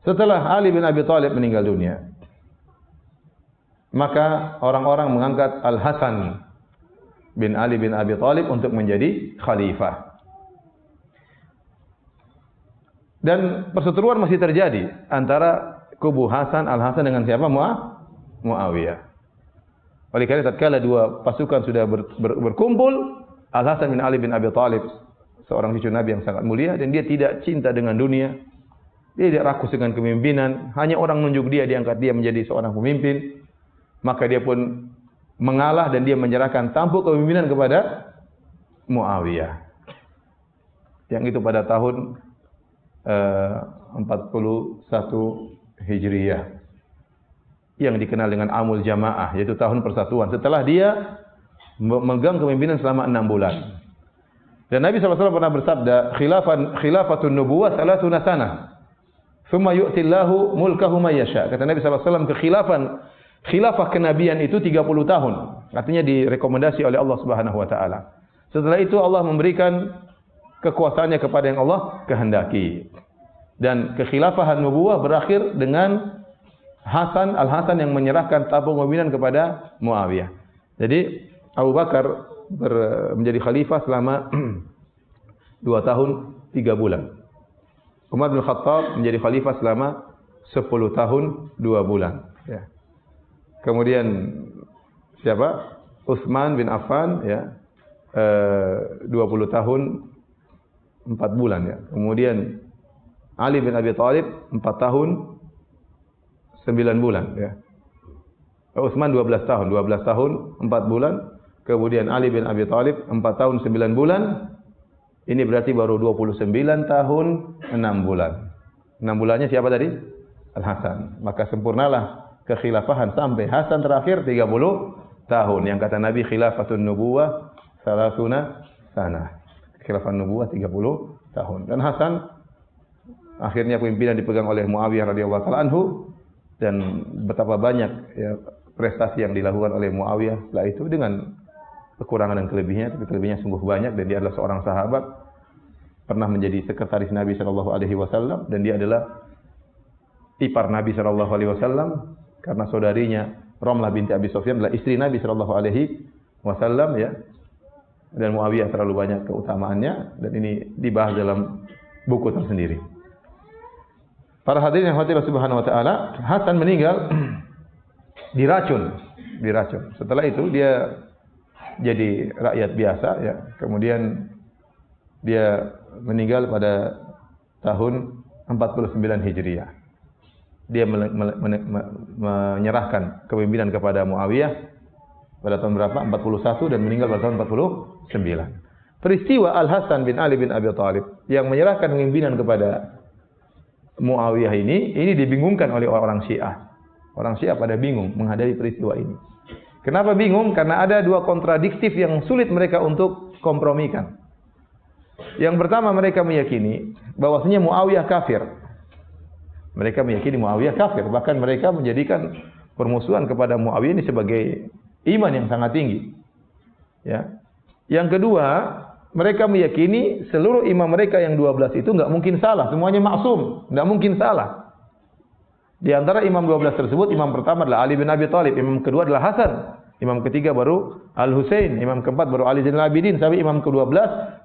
Setelah Ali bin Abi Thalib meninggal dunia, maka orang-orang mengangkat Al-Hasan bin Ali bin Abi Thalib untuk menjadi khalifah. Dan perseteruan masih terjadi antara kubu Al-Hasan dengan siapa? Muawiyah. Oleh karena tatkala dua pasukan sudah berkumpul, Al-Hasan bin Ali bin Abi Thalib, seorang cucu Nabi yang sangat mulia, dan dia tidak cinta dengan dunia. Dia tidak rakus dengan kepemimpinan, hanya orang nunjuk dia, diangkat dia menjadi seorang pemimpin. Maka dia pun mengalah dan dia menyerahkan tampuk kepemimpinan kepada Muawiyah. Yang itu pada tahun 41 Hijriyah, yang dikenal dengan Amul Jamaah, yaitu tahun persatuan. Setelah dia memegang kepemimpinan selama 6 bulan. Dan Nabi SAW pernah bersabda, khilafatun nubuwah salasuna sanah, thumma yu'tillahu mulkahu may yasha. Kata Nabi SAW, khilafah kenabian itu 30 tahun. Artinya direkomendasi oleh Allah Subhanahu wa taala. Setelah itu Allah memberikan kekuasaannya kepada yang Allah kehendaki. Dan kekhilafahan nubuwah berakhir dengan Al-Hasan yang menyerahkan tampuk kepemimpinan kepada Muawiyah. Jadi Abu Bakar menjadi khalifah selama 2 tahun 3 bulan. Umar bin Khattab menjadi khalifah selama 10 tahun 2 bulan. Ya. Kemudian siapa? Utsman bin Affan, ya, 20 tahun 4 bulan, ya. Kemudian Ali bin Abi Thalib 4 tahun 9 bulan, ya. Utsman 12 tahun 4 bulan. Kemudian Ali bin Abi Thalib 4 tahun 9 bulan. Ini berarti baru 29 tahun 6 bulan. 6 bulannya siapa tadi? Al-Hasan. Maka sempurnalah kekhilafahan sampai Hasan terakhir 30 tahun. Yang kata Nabi, khilafatun nubuwah salasuna sanah. Khilafah nubuwah 30 tahun. Dan Hasan akhirnya pimpinan dipegang oleh Muawiyah radhiyallahu taala anhu, dan betapa banyak, ya, prestasi yang dilakukan oleh Muawiyah setelah itu dengan kekurangan dan kelebihannya, tapi kelebihannya sungguh banyak. Dan dia adalah seorang sahabat, pernah menjadi sekretaris Nabi sallallahu alaihi wasallam, dan dia adalah ipar Nabi sallallahu alaihi wasallam karena saudarinya Ramlah binti Abi Sufyan adalah istri Nabi sallallahu alaihi wasallam, ya. Dan Muawiyah terlalu banyak keutamaannya, dan ini dibahas dalam buku tersendiri. Para hadirin yang dirahmati Allah Subhanahu wa taala, Hasan meninggal diracun. Setelah itu dia jadi rakyat biasa, ya. Kemudian dia meninggal pada tahun 49 Hijriah. Dia menyerahkan kepemimpinan kepada Muawiyah pada tahun berapa? 41, dan meninggal pada tahun 49. Peristiwa Al-Hasan bin Ali bin Abi Thalib yang menyerahkan kepemimpinan kepada Muawiyah ini dibingungkan oleh orang Syiah. Orang Syiah pada bingung menghadapi peristiwa ini. Kenapa bingung? Karena ada dua kontradiktif yang sulit mereka untuk kompromikan. Yang pertama, mereka meyakini bahwasanya Muawiyah kafir. Mereka meyakini Muawiyah kafir. Bahkan mereka menjadikan permusuhan kepada Muawiyah ini sebagai iman yang sangat tinggi. Ya. Yang kedua, mereka meyakini seluruh imam mereka yang 12 itu enggak mungkin salah, semuanya maksum, enggak mungkin salah. Di antara imam 12 tersebut, imam pertama adalah Ali bin Abi Thalib, imam kedua adalah Hasan, imam ketiga baru Al-Husain, imam keempat baru Ali Zainal Abidin, sampai imam ke-12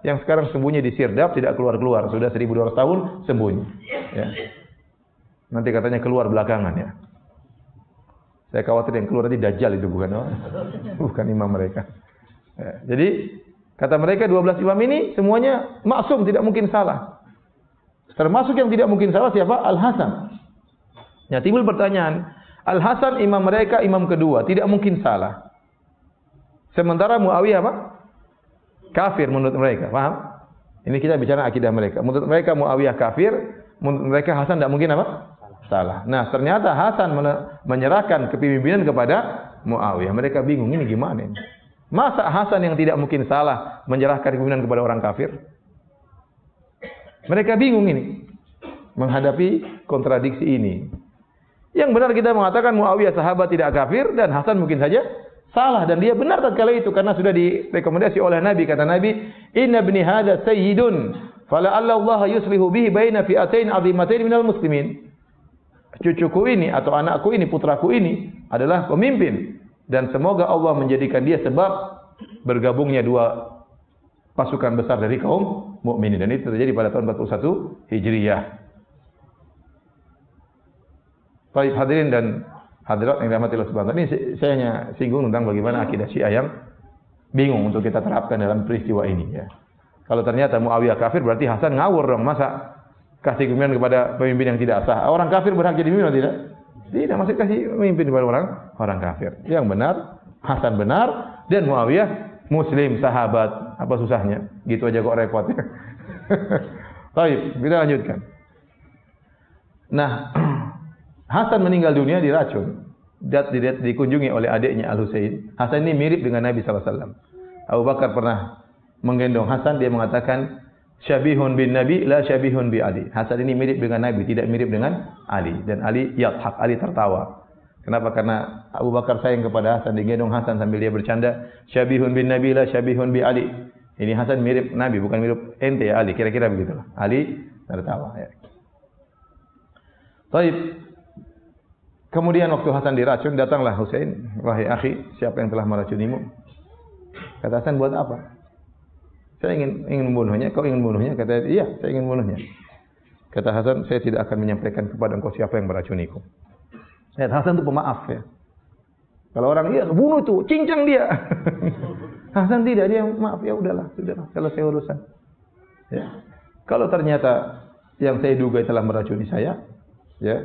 yang sekarang sembunyi di Sirdab, tidak keluar-keluar, sudah 1200 tahun sembunyi. Ya. Nanti katanya keluar belakangan, ya. Saya khawatir yang keluar nanti Dajjal itu, bukan imam mereka. Ya. Jadi kata mereka 12 imam ini semuanya maksum, tidak mungkin salah. Termasuk yang tidak mungkin salah siapa? Al-Hasan. Ya, timbul pertanyaan, Al-Hasan imam mereka, imam kedua, tidak mungkin salah. Sementara Muawiyah apa? kafir menurut mereka. Paham? Ini kita bicara akidah mereka. Menurut mereka Muawiyah kafir, menurut mereka Hasan tidak mungkin apa? Salah. Nah, ternyata Hasan menyerahkan kepemimpinan kepada Muawiyah. Mereka bingung, ini gimana ini? Masa Hasan yang tidak mungkin salah menyerahkan kepemimpinan kepada orang kafir? Mereka bingung ini menghadapi kontradiksi ini. Yang benar kita mengatakan Muawiyah sahabat tidak kafir dan Hasan mungkin saja salah, dan dia benar tatkala itu karena sudah direkomendasi oleh Nabi. Kata Nabi, "Inna ibni hadza sayyidun, fala Allah yuslihu bihi baina fi'atain 'azimatain minal muslimin." Cucuku ini atau anakku ini, putraku ini adalah pemimpin, dan semoga Allah menjadikan dia sebab bergabungnya dua pasukan besar dari kaum mukminin, dan itu terjadi pada tahun 41 Hijriah. Baik hadirin dan hadirat yang dirahmati Allah Subhanahu wa taala, ini saya hanya singgung tentang bagaimana akidah Syiah yang bingung untuk kita terapkan dalam peristiwa ini ya. Kalau ternyata Muawiyah kafir berarti Hasan ngawur dong, masa kasih kepemimpinan kepada pemimpin yang tidak sah. Orang kafir berhak jadi pemimpin atau tidak? Tidak, masih kasih pemimpin kepada orang kafir. Yang benar Hasan benar dan Muawiyah muslim, sahabat. Apa susahnya? Gitu aja kok repotnya. Baik, kita lanjutkan. Nah, Hasan meninggal dunia diracun. Dikunjungi oleh adiknya Al-Husain. Hasan ini mirip dengan Nabi sallallahu alaihi wasallam. Abu Bakar pernah menggendong Hasan, dia mengatakan syabihun bin Nabi la syabihun bi Ali. Hasan ini mirip dengan Nabi, tidak mirip dengan Ali. Dan Ali yadhak, Ali tertawa. Kenapa? Karena Abu Bakar sayang kepada Hasan, digendong Hasan sambil dia bercanda, syabihun bin Nabi la syabihun bi Ali. Ini Hasan mirip Nabi, bukan mirip ente ya Ali. Kira-kira begitulah. Ali tertawa ya. Baik. Kemudian waktu Hasan diracun, datanglah Husain, "Wahai akhi, siapa yang telah meracunimu?" Kata Hasan, "Buat apa?" "Saya ingin membunuhnya." "Kau ingin membunuhnya?" Kata, "Iya, saya ingin membunuhnya." Kata Hasan, "Saya tidak akan menyampaikan kepada engkau siapa yang meracuniku." Lihat, Hasan itu pemaaf ya. Kalau orang, "Iya, bunuh itu, cincang dia." Hasan tidak, dia maaf, ya udahlah, sudahlah, selesai urusan. Ya. Kalau ternyata yang saya duga telah meracuni saya, ya,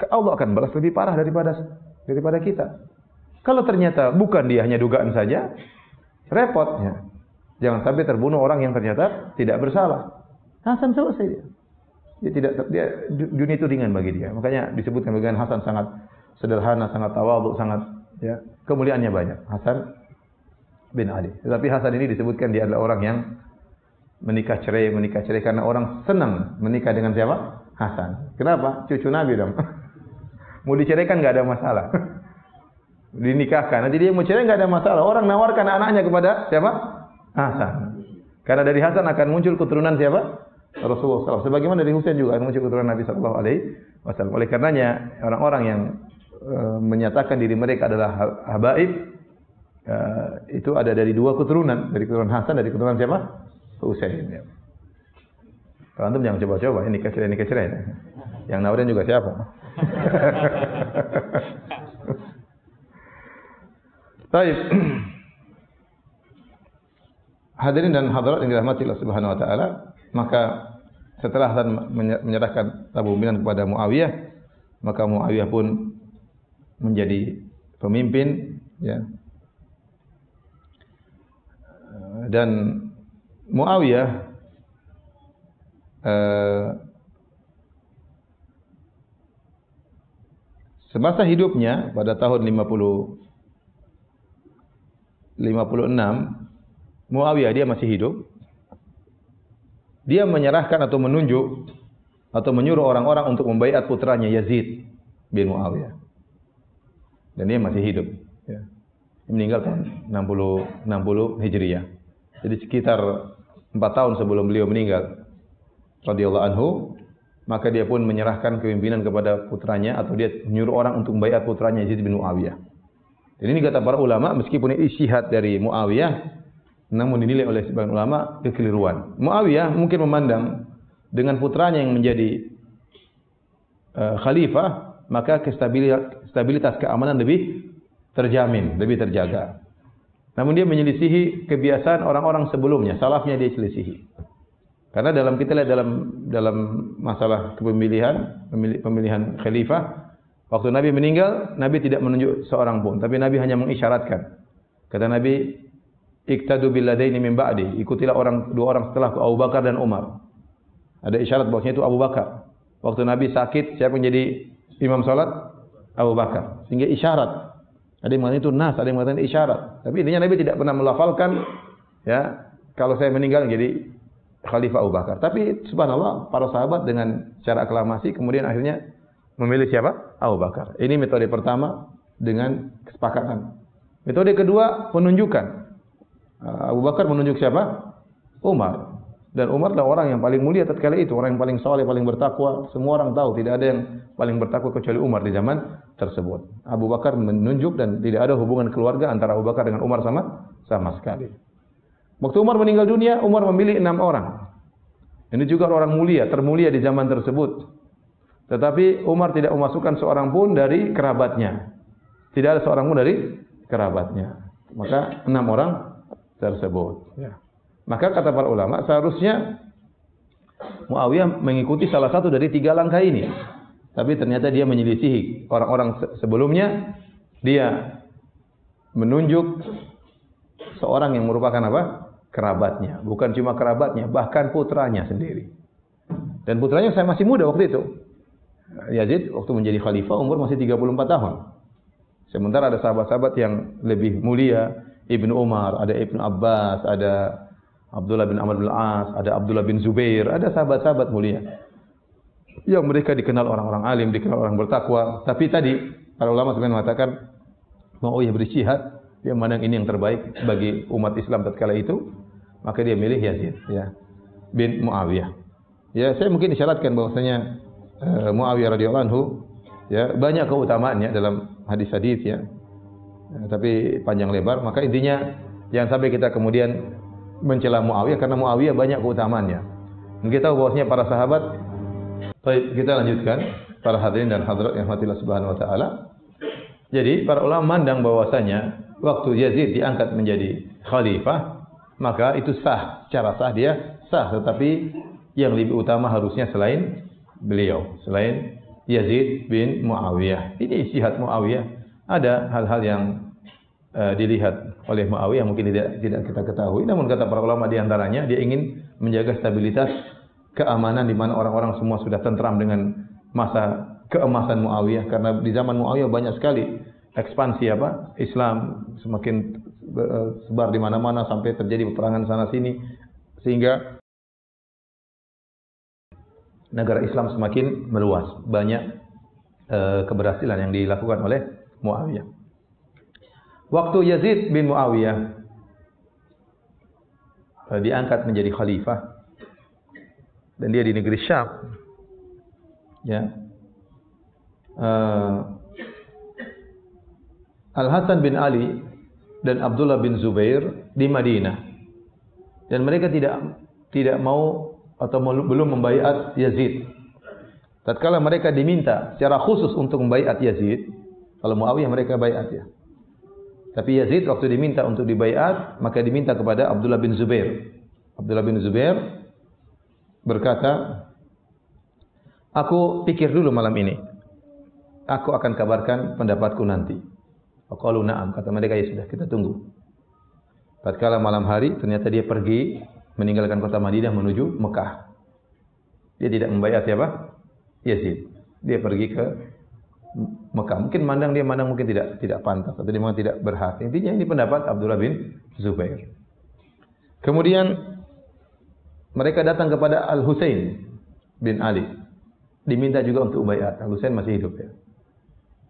Allah akan balas lebih parah daripada kita. Kalau ternyata bukan dia, hanya dugaan saja, repot ya. Jangan sampai terbunuh orang yang ternyata tidak bersalah. Hasan selesai dia. Dunia itu ringan bagi dia. Makanya disebutkan bagian Hasan sangat sederhana, sangat tawadhu, sangat ya, kemuliaannya banyak. Hasan bin Ali. Tetapi Hasan ini disebutkan dia adalah orang yang menikah cerai karena orang senang menikah dengan siapa? Hasan. Kenapa? Cucu Nabi dong. Mau diceraikan enggak ada masalah. Dinikahkan, nanti dia mau cerai enggak ada masalah. Orang nawarkan anaknya kepada siapa? Hasan. Karena dari Hasan akan muncul keturunan siapa? Rasulullah SAW. Sebagaimana dari Husain juga akan muncul keturunan Nabi Sallallahu Alaihi Wasallam. Oleh karenanya orang-orang yang menyatakan diri mereka adalah habaib, itu ada dari dua keturunan, dari keturunan Hasan, dari keturunan siapa? Husain. Ya. Kalau antum jangan coba-coba, ini kecerai. Yang nawarin juga siapa? Baik. Hadirin dan hadirat yang dirahmati Allah Subhanahu wa taala, maka setelah Hasan menyerahkan kepemimpinan kepada Muawiyah, maka Muawiyah pun menjadi pemimpin ya. Dan Muawiyah semasa hidupnya pada tahun 56 Muawiyah dia masih hidup. Dia menyerahkan atau menunjuk atau menyuruh orang-orang untuk membaiat putranya Yazid bin Muawiyah. Dan dia masih hidup ya. Meninggal tahun 60 Hijriah. Jadi sekitar 4 tahun sebelum beliau meninggal radhiyallahu anhu, maka dia pun menyerahkan kepemimpinan kepada putranya atau dia menyuruh orang untuk membaiat putranya Yazid bin Muawiyah. Dan ini kata para ulama, meskipun ijtihad dari Muawiyah, namun dinilai oleh sebagian ulama kekeliruan. Muawiyah mungkin memandang dengan putranya yang menjadi khalifah, maka stabilitas keamanan lebih terjamin, lebih terjaga. Namun dia menyelisihi kebiasaan orang-orang sebelumnya, salafnya dia selisihi. Karena kita lihat dalam masalah pemilihan khalifah, waktu Nabi meninggal, Nabi tidak menunjuk seorang pun, tapi Nabi hanya mengisyaratkan. Kata Nabi, iktadu bil ladaini min ba'di, ikutilah dua orang setelahku, Abu Bakar dan Umar. Ada isyarat bahwasanya itu Abu Bakar. Waktu Nabi sakit, siapa yang jadi imam salat? Abu Bakar. Sehingga isyarat. Ada yang mengatakan itu nas, ada yang mengatakan isyarat. Tapi intinya Nabi tidak pernah melafalkan, ya, kalau saya meninggal jadi Khalifah Abu Bakar. Tapi subhanallah, para sahabat dengan cara aklamasi kemudian akhirnya memilih siapa? Abu Bakar. Ini metode pertama dengan kesepakatan. Metode kedua, penunjukan. Abu Bakar menunjuk siapa? Umar. Dan Umar adalah orang yang paling mulia tatkala itu, orang yang paling saleh, paling bertakwa. Semua orang tahu tidak ada yang paling bertakwa kecuali Umar di zaman tersebut. Abu Bakar menunjuk dan tidak ada hubungan keluarga antara Abu Bakar dengan Umar sama sekali. Waktu Umar meninggal dunia, Umar memilih 6 orang. Ini juga orang mulia, termulia di zaman tersebut. Tetapi Umar tidak memasukkan seorang pun dari kerabatnya. Tidak ada seorang pun dari kerabatnya. Maka 6 orang tersebut. Ya. Maka kata para ulama, seharusnya Muawiyah mengikuti salah satu dari 3 langkah ini. Tapi ternyata dia menyelisihi orang-orang sebelumnya. Dia menunjuk seorang yang merupakan apa? Kerabatnya. Bukan cuma kerabatnya, bahkan putranya sendiri. Dan putranya saya masih muda waktu itu. Yazid waktu menjadi khalifah umur masih 34 tahun. Sementara ada sahabat-sahabat yang lebih mulia, Ibnu Umar, ada Ibnu Abbas, ada Abdullah bin Amr bin As, ada Abdullah bin Zubair, ada sahabat-sahabat mulia yang mereka dikenal orang-orang alim, dikenal orang bertakwa. Tapi tadi para ulama sebenarnya mengatakan Muawiyah berjihad, dia memandang ini yang terbaik bagi umat Islam tatkala itu, maka dia milih Yazid, ya, bin Muawiyah. Ya, saya mungkin isyaratkan bahwasanya Muawiyah radhiyallahu anhu, ya, banyak keutamaannya dalam hadis-hadis, ya. Tapi panjang lebar, maka intinya jangan sampai kita kemudian mencela Muawiyah karena Muawiyah banyak keutamaannya. Dan kita tahu bahwasanya para sahabat. Baik, kita lanjutkan para hadirin dan hadirat yang rahmatillah subhanahu wa taala. Jadi para ulama memandang bahwasanya waktu Yazid diangkat menjadi khalifah, maka itu sah, secara sah dia sah, tetapi yang lebih utama harusnya selain beliau, selain Yazid bin Muawiyah. Ini ijtihad Muawiyah. Ada hal-hal yang dilihat oleh Muawiyah mungkin tidak kita ketahui, namun kata para ulama di antaranya dia ingin menjaga stabilitas keamanan di mana orang-orang semua sudah tentram dengan masa keemasan Muawiyah, karena di zaman Muawiyah banyak sekali ekspansi Islam, semakin sebar di mana-mana sampai terjadi peperangan sana sini, sehingga negara Islam semakin meluas. Banyak keberhasilan yang dilakukan oleh Muawiyah. Waktu Yazid bin Muawiyah diangkat menjadi khalifah dan dia di negeri Syam, ya, Al-Hasan bin Ali dan Abdullah bin Zubair di Madinah, dan mereka tidak mau atau belum membaiat Yazid. Tatkala mereka diminta secara khusus untuk membaiat Yazid, kalau Muawiyah mereka baiat, ya. Tapi Yazid waktu diminta untuk dibaiat, maka diminta kepada Abdullah bin Zubair. Abdullah bin Zubair berkata, aku pikir dulu malam ini. Aku akan kabarkan pendapatku nanti. Faqalu na'am, kata mereka, ya sudah, kita tunggu. Tatkala malam hari, ternyata dia pergi meninggalkan kota Madinah menuju Mekah. Dia tidak membaiat siapa? Yazid. Dia pergi ke Mekah. Mungkin dia mandang mungkin tidak pantas atau dia memang tidak berhak. Intinya ini pendapat Abdullah bin Zubair. Kemudian mereka datang kepada Al-Husain bin Ali. Diminta juga untuk baiat. Al-Husain masih hidup, ya,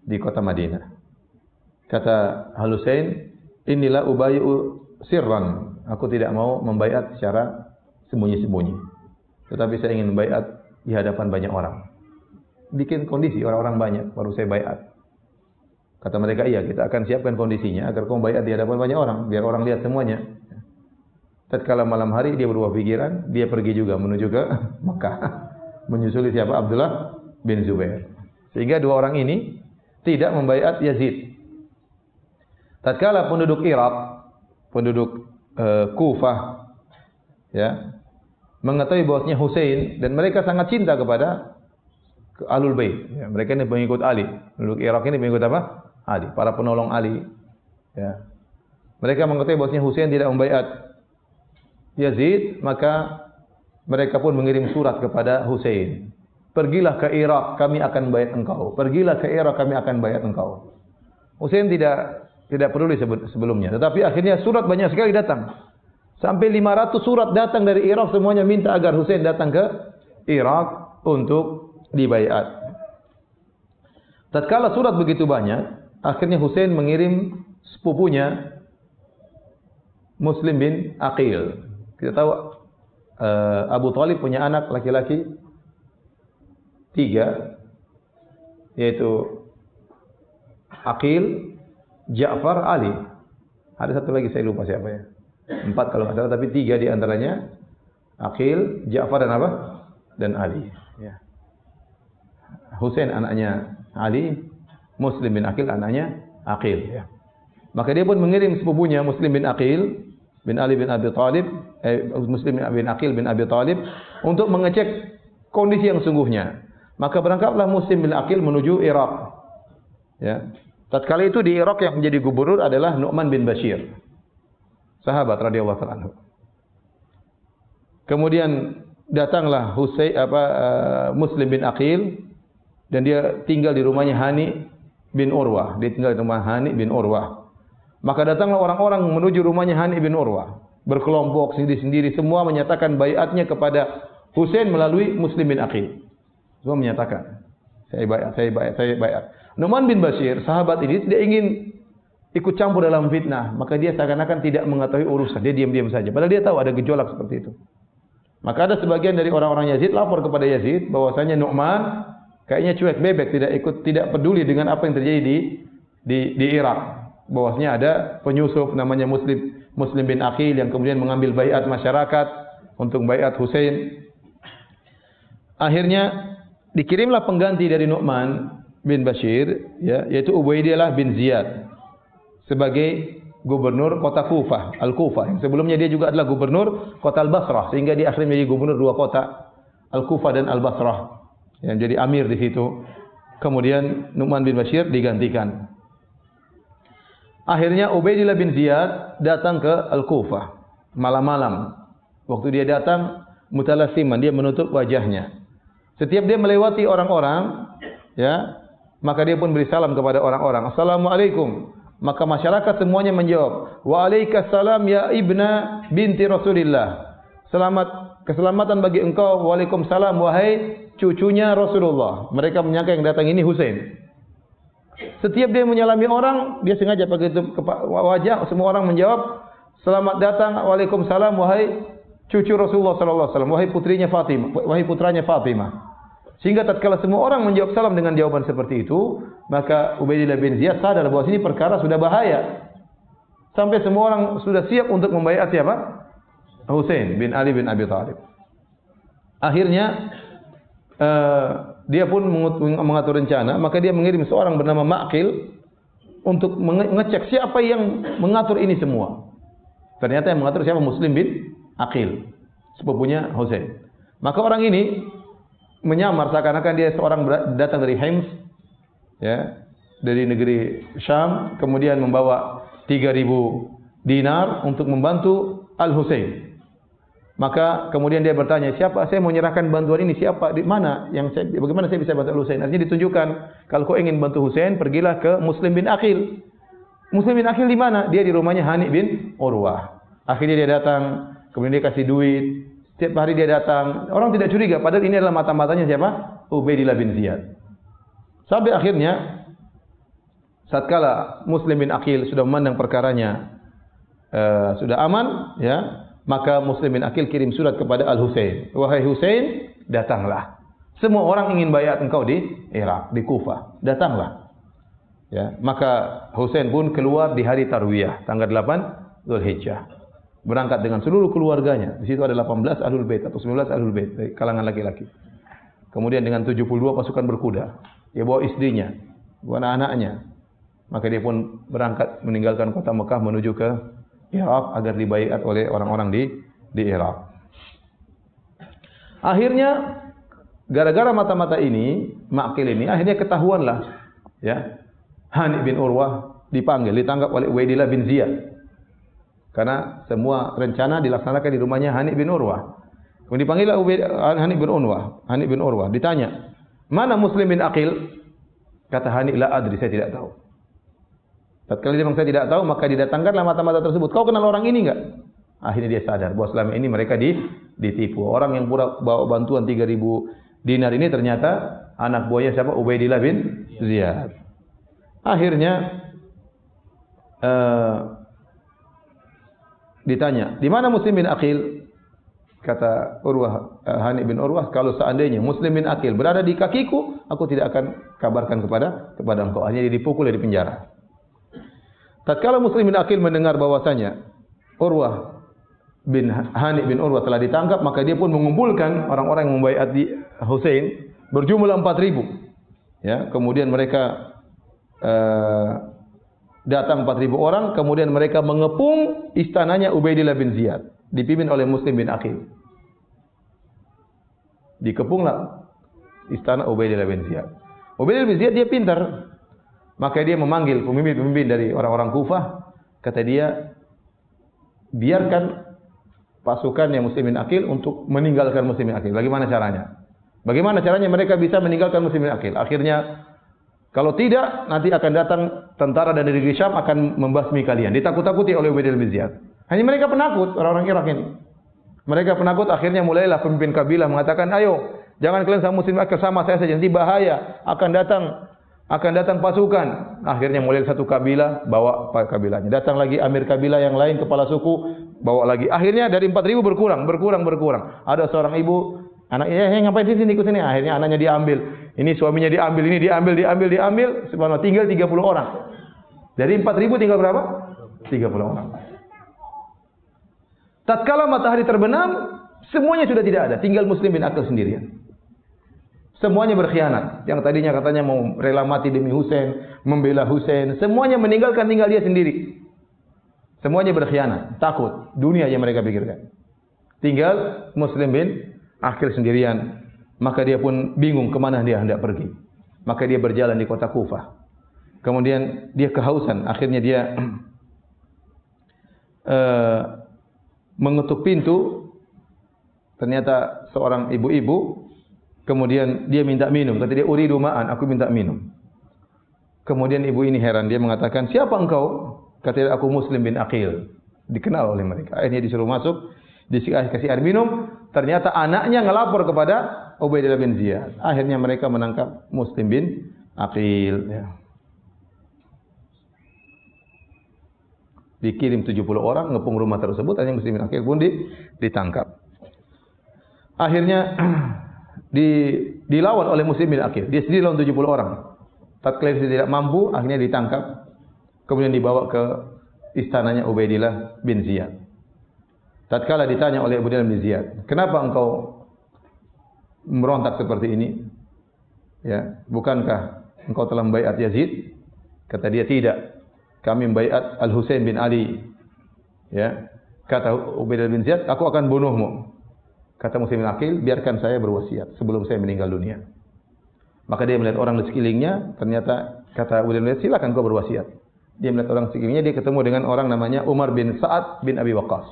di kota Madinah. Kata Al-Husain, inilah ubayyu sirran. Aku tidak mau membaiat secara sembunyi-sembunyi. Tetapi saya ingin membaiat di hadapan banyak orang. Bikin kondisi orang-orang banyak baru saya baiat. Kata mereka, iya, kita akan siapkan kondisinya agar kau baiat di hadapan banyak orang, biar orang lihat semuanya. Tatkala malam hari dia berubah pikiran, dia pergi juga menuju ke Mekah, menyusuli siapa? Abdullah bin Zubair. Sehingga dua orang ini tidak membaiat Yazid. Tatkala penduduk Irak, penduduk Kufah, ya, mengetahui bahwasanya Husain, dan mereka sangat cinta kepada Ahlul Bait. Ya, mereka ini pengikut Ali. Penduduk Irak ini pengikut apa? Ali, para penolong Ali. Ya. Mereka mengetahui bahwasanya Husain tidak membaiat Yazid, maka mereka pun mengirim surat kepada Husain. Pergilah ke Irak, kami akan bayat engkau. Pergilah ke Irak, kami akan bayat engkau. Husain tidak peduli sebelumnya. Tetapi akhirnya surat banyak sekali datang. Sampai 500 surat datang dari Irak, semuanya minta agar Husain datang ke Irak untuk dibayat. Tatkala surat begitu banyak, akhirnya Husain mengirim sepupunya Muslim bin Aqil. Kita tahu Abu Thalib punya anak laki-laki 3, yaitu Aqil, Ja'far, Ali. Ada satu lagi saya lupa siapa ya. 4 kalau nggak salah, tapi 3 di antaranya Aqil, Ja'far dan apa? Dan Ali. Ya. Husain anaknya Ali, Muslim bin Aqil anaknya Aqil. Ya. Maka dia pun mengirim sepupunya Muslim bin Aqil bin Ali bin Abi Thalib, Muslim bin Aqil bin Abi Thalib untuk mengecek kondisi yang sungguhnya. Maka berangkatlah Muslim bin Aqil menuju Irak. Ya. Tatkala itu di Irak yang menjadi gubernur adalah Nu'man bin Bashir, sahabat radhiyallahu anhu. Kemudian datanglah Muslim bin Aqil dan dia tinggal di rumahnya Hani bin Urwah. Dia tinggal di rumah Hani bin Urwah. Maka datanglah orang-orang menuju rumahnya Hani bin Urwah, berkelompok sendiri-sendiri, semua menyatakan baiatnya kepada Husain melalui Muslim bin Aqil. Semua menyatakan, saya baiat. Nu'man bin Bashir, sahabat ini tidak ingin ikut campur dalam fitnah, maka dia seakan-akan tidak mengetahui urusan, dia diam-diam saja. Padahal dia tahu ada gejolak seperti itu. Maka ada sebagian dari orang-orang Yazid lapor kepada Yazid bahwasanya Nu'man kayaknya cuek bebek, tidak peduli dengan apa yang terjadi di Irak. Bahwasanya ada penyusup namanya Muslim bin Aqil yang kemudian mengambil baiat masyarakat untuk baiat Husain. Akhirnya dikirimlah pengganti dari Nu'man bin Bashir, ya, yaitu Ubaidillah bin Ziyad sebagai gubernur kota Kufah, Al-Kufah. Yang sebelumnya dia juga adalah gubernur kota Al-Basrah, sehingga dia akhirnya menjadi gubernur 2 kota, Al-Kufah dan Al-Basrah. Yang jadi amir di situ. Kemudian Nu'man bin Bashir digantikan. Akhirnya Ubaidillah bin Ziyad datang ke Al-Kufah malam-malam. Waktu dia datang, mutalassiman, dia menutup wajahnya. Setiap dia melewati orang-orang, ya, maka dia pun beri salam kepada orang-orang. Assalamualaikum. Maka masyarakat semuanya menjawab, Waalaikumsalam ya ibna binti Rasulillah. Keselamatan bagi engkau. Waalaikumsalam wahai cucunya Rasulullah. Mereka menyangka yang datang ini Husain. Setiap dia menyalami orang, dia sengaja pakai wajah, semua orang menjawab, selamat datang, Waalaikumsalam wahai cucu Rasulullah sallallahu alaihi wasallam, wahai putranya Fatimah. Sehingga tatkala semua orang menjawab salam dengan jawaban seperti itu, maka Ubaidillah bin Ziyad sadar bahwa ini perkara sudah bahaya. Sampai semua orang sudah siap untuk membaiat siapa? Husain bin Ali bin Abi Thalib. Akhirnya dia pun mengatur rencana, maka dia mengirim seorang bernama Ma'qil untuk mengecek siapa yang mengatur ini semua. Ternyata yang mengatur siapa? Muslim bin Aqil, sepupunya Husain. Maka orang ini menyamar seakan-akan dia seorang datang dari Hims, ya, dari negeri Syam, kemudian membawa 3.000 dinar untuk membantu Al-Husain. Maka kemudian dia bertanya, siapa saya mau menyerahkan bantuan ini, siapa, di mana bagaimana saya bisa bantu Al-Husain? Artinya ditunjukkan, kalau kau ingin bantu Husain, pergilah ke Muslim bin Aqil. Muslim bin Aqil di mana? Dia di rumahnya Hani bin Urwah. Akhirnya dia datang, kemudian dia kasih duit. Setiap hari dia datang, orang tidak curiga, padahal ini adalah mata-matanya siapa? Ubaidillah bin Ziyad. Sampai akhirnya, satkala Muslim bin Aqil sudah memandang perkaranya sudah aman, ya, maka Muslim bin Aqil kirim surat kepada Al-Husain. Wahai Husain, datanglah. Semua orang ingin baiat engkau di Irak, di Kufah. Datanglah. Ya, maka Husain pun keluar di hari Tarwiyah, tanggal 8 Dzulhijjah. Berangkat dengan seluruh keluarganya. Di situ ada 18 Ahlul Bait atau 19 Ahlul Bait dari kalangan laki-laki. Kemudian dengan 72 pasukan berkuda. Dia bawa istrinya, bawa anak-anaknya. Maka dia pun berangkat meninggalkan kota Mekah menuju ke Irak agar dibaiat oleh orang-orang di Irak. Akhirnya gara-gara mata-mata ini, Ma'qil ini, akhirnya ketahuanlah, ya, Hani bin Urwah dipanggil, ditangkap oleh Ubaidillah bin Ziyad. Karena semua rencana dilaksanakan di rumahnya Hani bin Urwah. Kemudian dipanggillah Hani bin Urwah. Ditanya, mana Muslim bin Aqil? Kata Hani, la adri, saya tidak tahu. Tatkala dia memang saya tidak tahu, maka didatangkanlah mata-mata tersebut. Kau kenal orang ini enggak? Akhirnya dia sadar bahwa selama ini mereka ditipu. Orang yang pura bawa bantuan 3.000 dinar ini ternyata anak buahnya siapa? Ubaidillah bin Ziyad. Akhirnya ditanya, di mana Muslim bin Aqil? Kata Hani bin Urwah, kalau seandainya Muslim bin Aqil berada di kakiku, aku tidak akan kabarkan kepada engkau. Akhirnya dia dipukul dan dipenjara. Tatkala Muslim bin Aqil mendengar bahwasanya Hani bin Urwah telah ditangkap, maka dia pun mengumpulkan orang-orang yang membaiat di Husain berjumlah 4.000. Ya, kemudian mereka datang 4.000 orang, kemudian mereka mengepung istananya Ubaidillah bin Ziyad, dipimpin oleh Muslim bin Aqil. Dikepunglah istana Ubaidillah bin Ziyad. Ubaidillah bin Ziyad dia pintar, maka dia memanggil pemimpin-pemimpin dari orang-orang Kufah. Kata dia, biarkan pasukan yang Muslim bin Aqil untuk meninggalkan Muslim bin Aqil. Bagaimana caranya? Bagaimana caranya mereka bisa meninggalkan Muslim bin Aqil? Akhirnya, kalau tidak, nanti akan datang tentara dari negeri Syam akan membasmi kalian. Ditakut-takuti oleh Ubaidillah bin Ziyad. Hanya mereka penakut, orang-orang Irak ini. Mereka penakut, akhirnya mulailah pemimpin kabilah mengatakan, ayo, jangan kalian sama Muslim bin Aqil, sama saya saja, nanti bahaya, akan datang pasukan. Akhirnya mulai satu kabilah, bawa kabilahnya. Datang lagi amir kabilah yang lain, kepala suku, bawa lagi. Akhirnya dari 4.000 berkurang. Ada seorang ibu, anaknya, ngapain di sini, ikut sini. Akhirnya anaknya diambil. Ini suaminya diambil, ini diambil. Subhanallah, tinggal 30 orang. Dari 4.000 tinggal berapa? 30 orang. Tatkala matahari terbenam, semuanya sudah tidak ada. Tinggal Muslim bin Aqil sendirian. Semuanya berkhianat. Yang tadinya katanya mau rela mati demi Husain, membela Husain, semuanya meninggalkan, tinggal dia sendiri. Semuanya berkhianat, takut. Dunia yang mereka pikirkan. Tinggal Muslim bin Aqil sendirian. Maka dia pun bingung kemana dia hendak pergi. Maka dia berjalan di kota Kufah. Kemudian dia kehausan. Akhirnya dia mengetuk pintu. Ternyata seorang ibu-ibu. Kemudian dia minta minum. Kata dia, uridu ma'an, aku minta minum. Kemudian ibu ini heran. Dia mengatakan, siapa engkau? Kata dia, aku Muslim bin Aqil. Dikenal oleh mereka. Akhirnya disuruh masuk. Dikasih air minum. Ternyata anaknya ngelapor kepada Ubaidillah bin Ziyad. Akhirnya mereka menangkap Muslim bin Aqil. Ya. Dikirim 70 orang ngepung rumah tersebut. Akhirnya Muslim bin Aqil pun ditangkap. Akhirnya dilawan oleh Muslim bin Aqil. Dia sendiri lawan 70 orang. Tatkala dia tidak mampu, akhirnya ditangkap. Kemudian dibawa ke istananya Ubaidillah bin Ziyad. Tatkala ditanya oleh Ubaidillah bin Ziyad, kenapa engkau merontak seperti ini? Ya, bukankah engkau telah membaiat Yazid? Kata dia, tidak. Kami membaiat Al-Husain bin Ali. Ya. Kata Ubaidillah bin Ziyad, aku akan bunuhmu. Kata Muslim bin Aqil, biarkan saya berwasiat sebelum saya meninggal dunia. Maka dia melihat orang di sekelilingnya, ternyata kata Ubaidillah bin Ziyad, silakan kau berwasiat. Dia melihat orang sekelilingnya, dia ketemu dengan orang namanya Umar bin Sa'ad bin Abi Waqqas.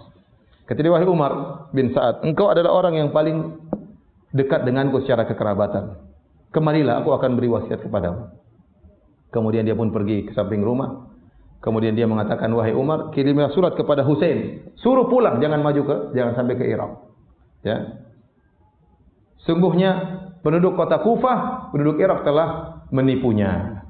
Kata dia, wahai Umar bin Sa'ad, engkau adalah orang yang paling dekat denganku secara kekerabatan. Kemarilah, aku akan beri wasiat kepadamu. Kemudian dia pun pergi ke samping rumah. Kemudian dia mengatakan, wahai Umar, kirimlah surat kepada Husain. Suruh pulang, jangan sampai ke Irak. Ya. Sungguhnya penduduk kota Kufah, penduduk Irak telah menipunya.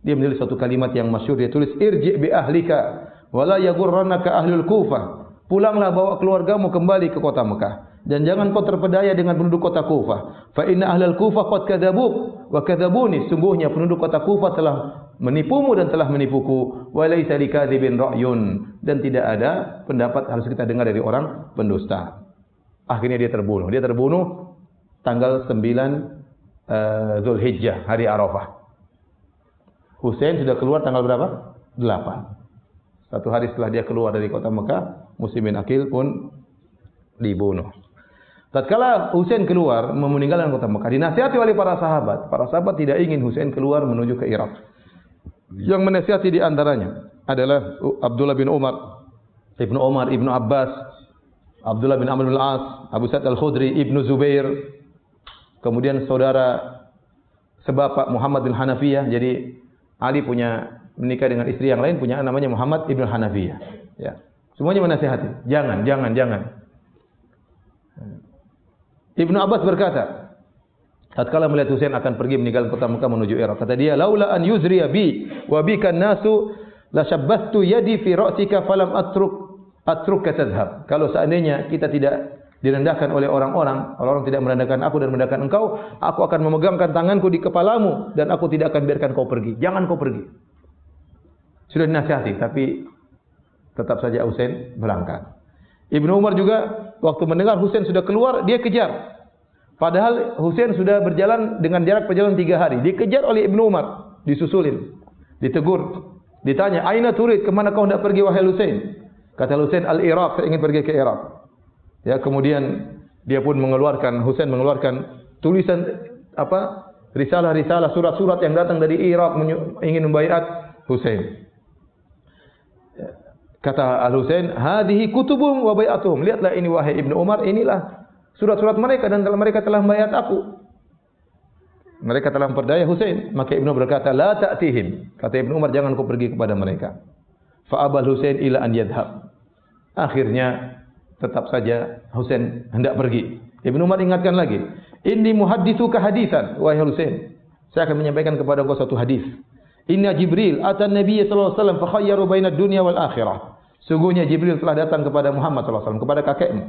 Dia menulis satu kalimat yang masyhur, dia tulis, irji' bi ahlika wala yaghurrannaka ahlul Kufah. Pulanglah, bawa keluargamu kembali ke kota Mekah dan jangan kau terpedaya dengan penduduk kota Kufah. Fa inna ahlal Kufah qad kadzabuk wa kadzabuni. Sungguhnya penduduk kota Kufah telah menipumu dan telah menipuku. Wa laisa likadzibin ra'yun, dan tidak ada pendapat harus kita dengar dari orang pendusta. Akhirnya dia terbunuh. Dia terbunuh tanggal 9 Zulhijjah, hari Arafah. Husain sudah keluar tanggal berapa? 8. Satu hari setelah dia keluar dari kota Mekah, Muslim bin Aqil pun dibunuh. Tatkala Husain keluar meninggalkan kota Mekah, dinasihati oleh para sahabat. Para sahabat tidak ingin Husain keluar menuju ke Irak. Yang menasihati di antaranya adalah Abdullah bin Umar, Ibnu Umar, Ibnu Abbas, Abdullah bin Amr bin Al-As, Abu Sa'id Al-Khudri, Ibnu Zubair, kemudian saudara sebapak Muhammad bin Hanafiyah. Jadi Ali punya menikah dengan istri yang lain, punya namanya Muhammad ibn Hanafiyah. Ya. Semuanya menasihati, jangan. Ibnu Abbas berkata, tatkala melihat Husain akan pergi meninggalkan kota Mekah menuju Irak, kata dia, "Laula an yuzriya bi wa bika nasu la syabbastu yadi fi ra'sika falam atruka tadhhab." Kalau seandainya kita tidak direndahkan oleh orang-orang tidak merendahkan aku dan merendahkan engkau, aku akan memegangkan tanganku di kepalamu dan aku tidak akan biarkan kau pergi. Jangan kau pergi. Sudah dinasihati, tapi tetap saja Husain berangkat. Ibnu Umar juga waktu mendengar Husain sudah keluar, dia kejar. Padahal Husain sudah berjalan dengan jarak perjalanan 3 hari. Dikejar oleh Ibnu Umar, disusulin, ditegur, ditanya, "Aina turid? Kemana kau hendak pergi wahai Husain?" Kata Husain, "Al-Iraq, saya ingin pergi ke Irak." Ya, kemudian Husain mengeluarkan tulisan risalah-risalah, surat-surat yang datang dari Irak ingin membaiat Husain. Kata Al-Husain, "Hadhihi kutubum wa bai'atuhum." Lihatlah ini wahai Ibnu Umar, inilah surat-surat mereka dan mereka telah membaiat aku. Mereka telah memperdaya Husain. Maka Ibnu berkata, "La ta'tihim." Kata Ibnu Umar, "Jangan kau pergi kepada mereka." Fa abal Husain ila an yadhhab. Akhirnya tetap saja Husain hendak pergi. Ibnu Umar ingatkan lagi, "Inni muhadditsuka hadisan." Wahai Husain, saya akan menyampaikan kepada engkau satu hadis. "Inna Jibril atan Nabiy sallallahu alaihi wasallam fa khayyaru bainad dunya wal akhirah." Sungguhnya Jibril telah datang kepada Muhammad sallallahu alaihi wasallam, kepada kakekmu.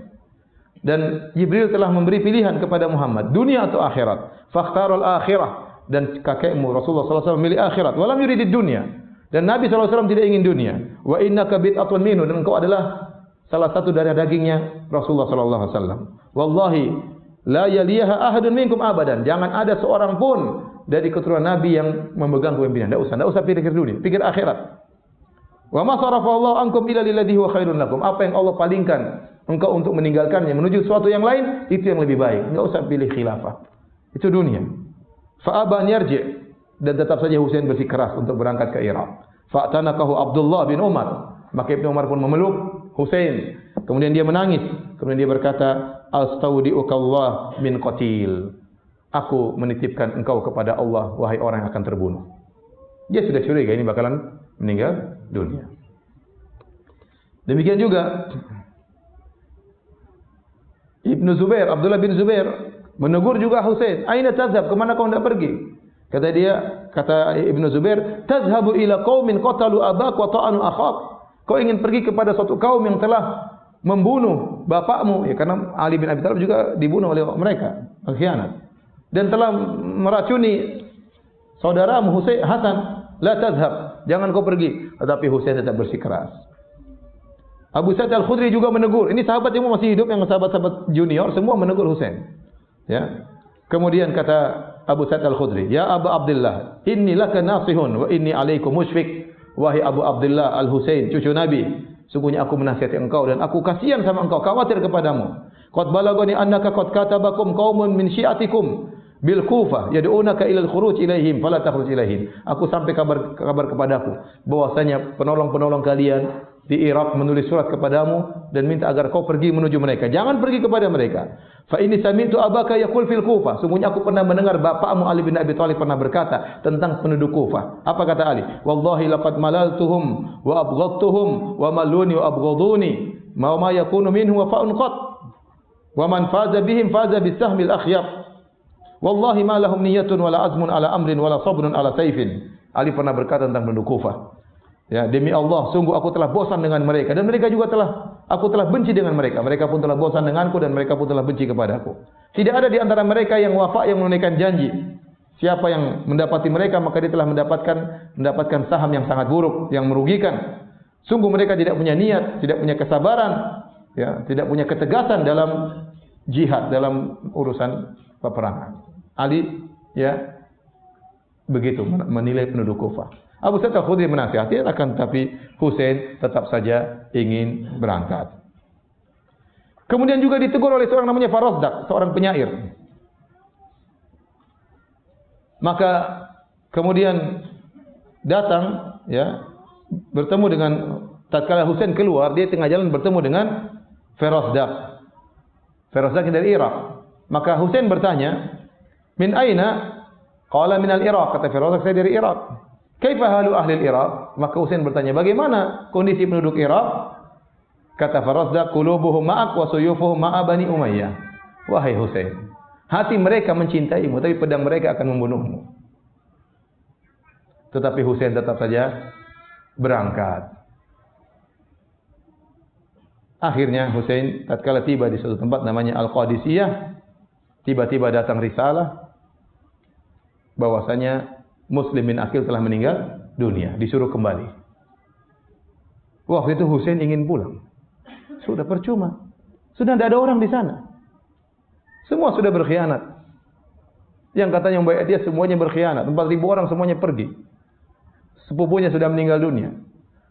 Dan Jibril telah memberi pilihan kepada Muhammad, dunia atau akhirat. Fakhtarul akhirah, dan kakekmu Rasulullah sallallahu alaihi wasallam memilih akhirat. Walam yuridid dunya. Dan Nabi sallallahu alaihi wasallam tidak ingin dunia. Wa innaka bid'atun minhu, dan engkau adalah salah satu darah dagingnya Rasulullah sallallahu alaihi wasallam. Wallahi la yaliha ahadun minkum abadan. Jangan ada seorang pun dari keturunan Nabi yang memegang kepemimpinan. Tidak usah pikir dunia, pikir akhirat. Wa ma sarafa Allah ankum ila lilladhi huwa khairun lakum. Apa yang Allah palingkan engkau untuk meninggalkannya menuju sesuatu yang lain, itu yang lebih baik. Enggak usah pilih khilafah. Itu dunia. Fa aba an yarji', dan tetap saja Husain bersikeras untuk berangkat ke Irak. Fa tanakahu Abdullah bin Umar. Maka Ibnu Umar pun memeluk Husain. Kemudian dia menangis. Kemudian dia berkata, "Astaudi'uka Allah min qatil." Aku menitipkan engkau kepada Allah, wahai orang yang akan terbunuh. Dia sudah curiga ini bakalan meninggal dunia. Demikian juga Ibnu Zubair, Abdullah bin Zubair menegur juga Husain, "Aina tadhhab? Kemana kau hendak pergi?" Kata Ibnu Zubair, "Tadhhabu ila qaumin qatalu abak wa ta'anu akhak." Kau ingin pergi kepada suatu kaum yang telah membunuh bapakmu, ya, karena Ali bin Abi Thalib juga dibunuh oleh mereka, pengkhianat. Dan telah meracuni saudaramu Husain Hasan, "La tadhhab." Jangan kau pergi. Tetapi Husain tetap bersikeras. Abu Sa'id Al-Khudri juga menegur. Ini sahabat yang masih hidup, yang sahabat-sahabat junior semua menegur Husain. Ya. Kemudian kata Abu Sa'id Al-Khudri, "Ya Abu Abdullah, inni laka nasihun wa inni alaikum musyfiq." Wahai Abu Abdullah Al-Husain, cucu Nabi, sungguhnya aku menasihati engkau dan aku kasihan sama engkau, khawatir kepadamu. Qad balagani annaka qad katabakum qaumun min syi'atikum bil Kufah yad'unaka ila al-khuruj ilaihim fala takhruj ilaihim. Aku sampai kabar kepadaku bahwasanya penolong-penolong kalian di Irak menulis surat kepadamu dan minta agar kau pergi menuju mereka. Jangan pergi kepada mereka. Fa inni sami'tu abaka yaqul fil Kufah. Sungguhnya aku pernah mendengar bapakmu Ali bin Abi Thalib pernah berkata tentang penduduk Kufah. Apa kata Ali? "Wallahi laqad malaltuhum wa abghadtuhum wa maluni wa abghaduni ma yakunu minhu wa fa'un qat. Wa man faza bihim faza bisahmil akhyab. Wallahi ma lahum niyyatun wala azmun ala amrin wala sabrun ala sayfin." Ali pernah berkata tentang penduduk Kufah. Ya, demi Allah, sungguh aku telah bosan dengan mereka dan mereka juga aku telah benci dengan mereka. Mereka pun telah bosan denganku dan mereka pun telah benci kepadaku. Tidak ada di antara mereka yang wafa, yang menunaikan janji. Siapa yang mendapati mereka maka dia telah mendapatkan saham yang sangat buruk, yang merugikan. Sungguh mereka tidak punya niat, tidak punya kesabaran, ya, tidak punya ketegasan dalam jihad, dalam urusan peperangan. Ali, ya, begitu menilai penduduk Kufah. Abu Sa'id Al-Khudri menasihati, akan tapi Husain tetap saja ingin berangkat. Kemudian juga ditegur oleh seorang namanya Farozdak, seorang penyair. Maka kemudian datang, ya, bertemu dengan tatkala Husain keluar, dia tengah jalan bertemu dengan Firasdak. Firasdak dari Irak. Maka Husain bertanya, "Min aina?" Qala min al-Iraq. Kata Firasdak, "Saya dari Irak." "Kaifa halu ahli al-Iraq?" Maka Husain bertanya, "Bagaimana kondisi penduduk Irak?" Kata Firasdak, "Qulubuhum ma'ak wa suyufuhum ma'a Bani Umayyah." Wahai Husain, hati mereka mencintaimu, tapi pedang mereka akan membunuhmu. Tetapi Husain tetap saja berangkat. Akhirnya Husain tatkala tiba di suatu tempat namanya Al-Qadisiyah, tiba-tiba datang risalah bahwasanya Muslim bin Aqil telah meninggal dunia, disuruh kembali. Waktu itu Husain ingin pulang. Sudah percuma. Sudah tidak ada orang di sana. Semua sudah berkhianat. Yang katanya membayar dia semuanya berkhianat. 4.000 orang semuanya pergi. Sepupunya sudah meninggal dunia.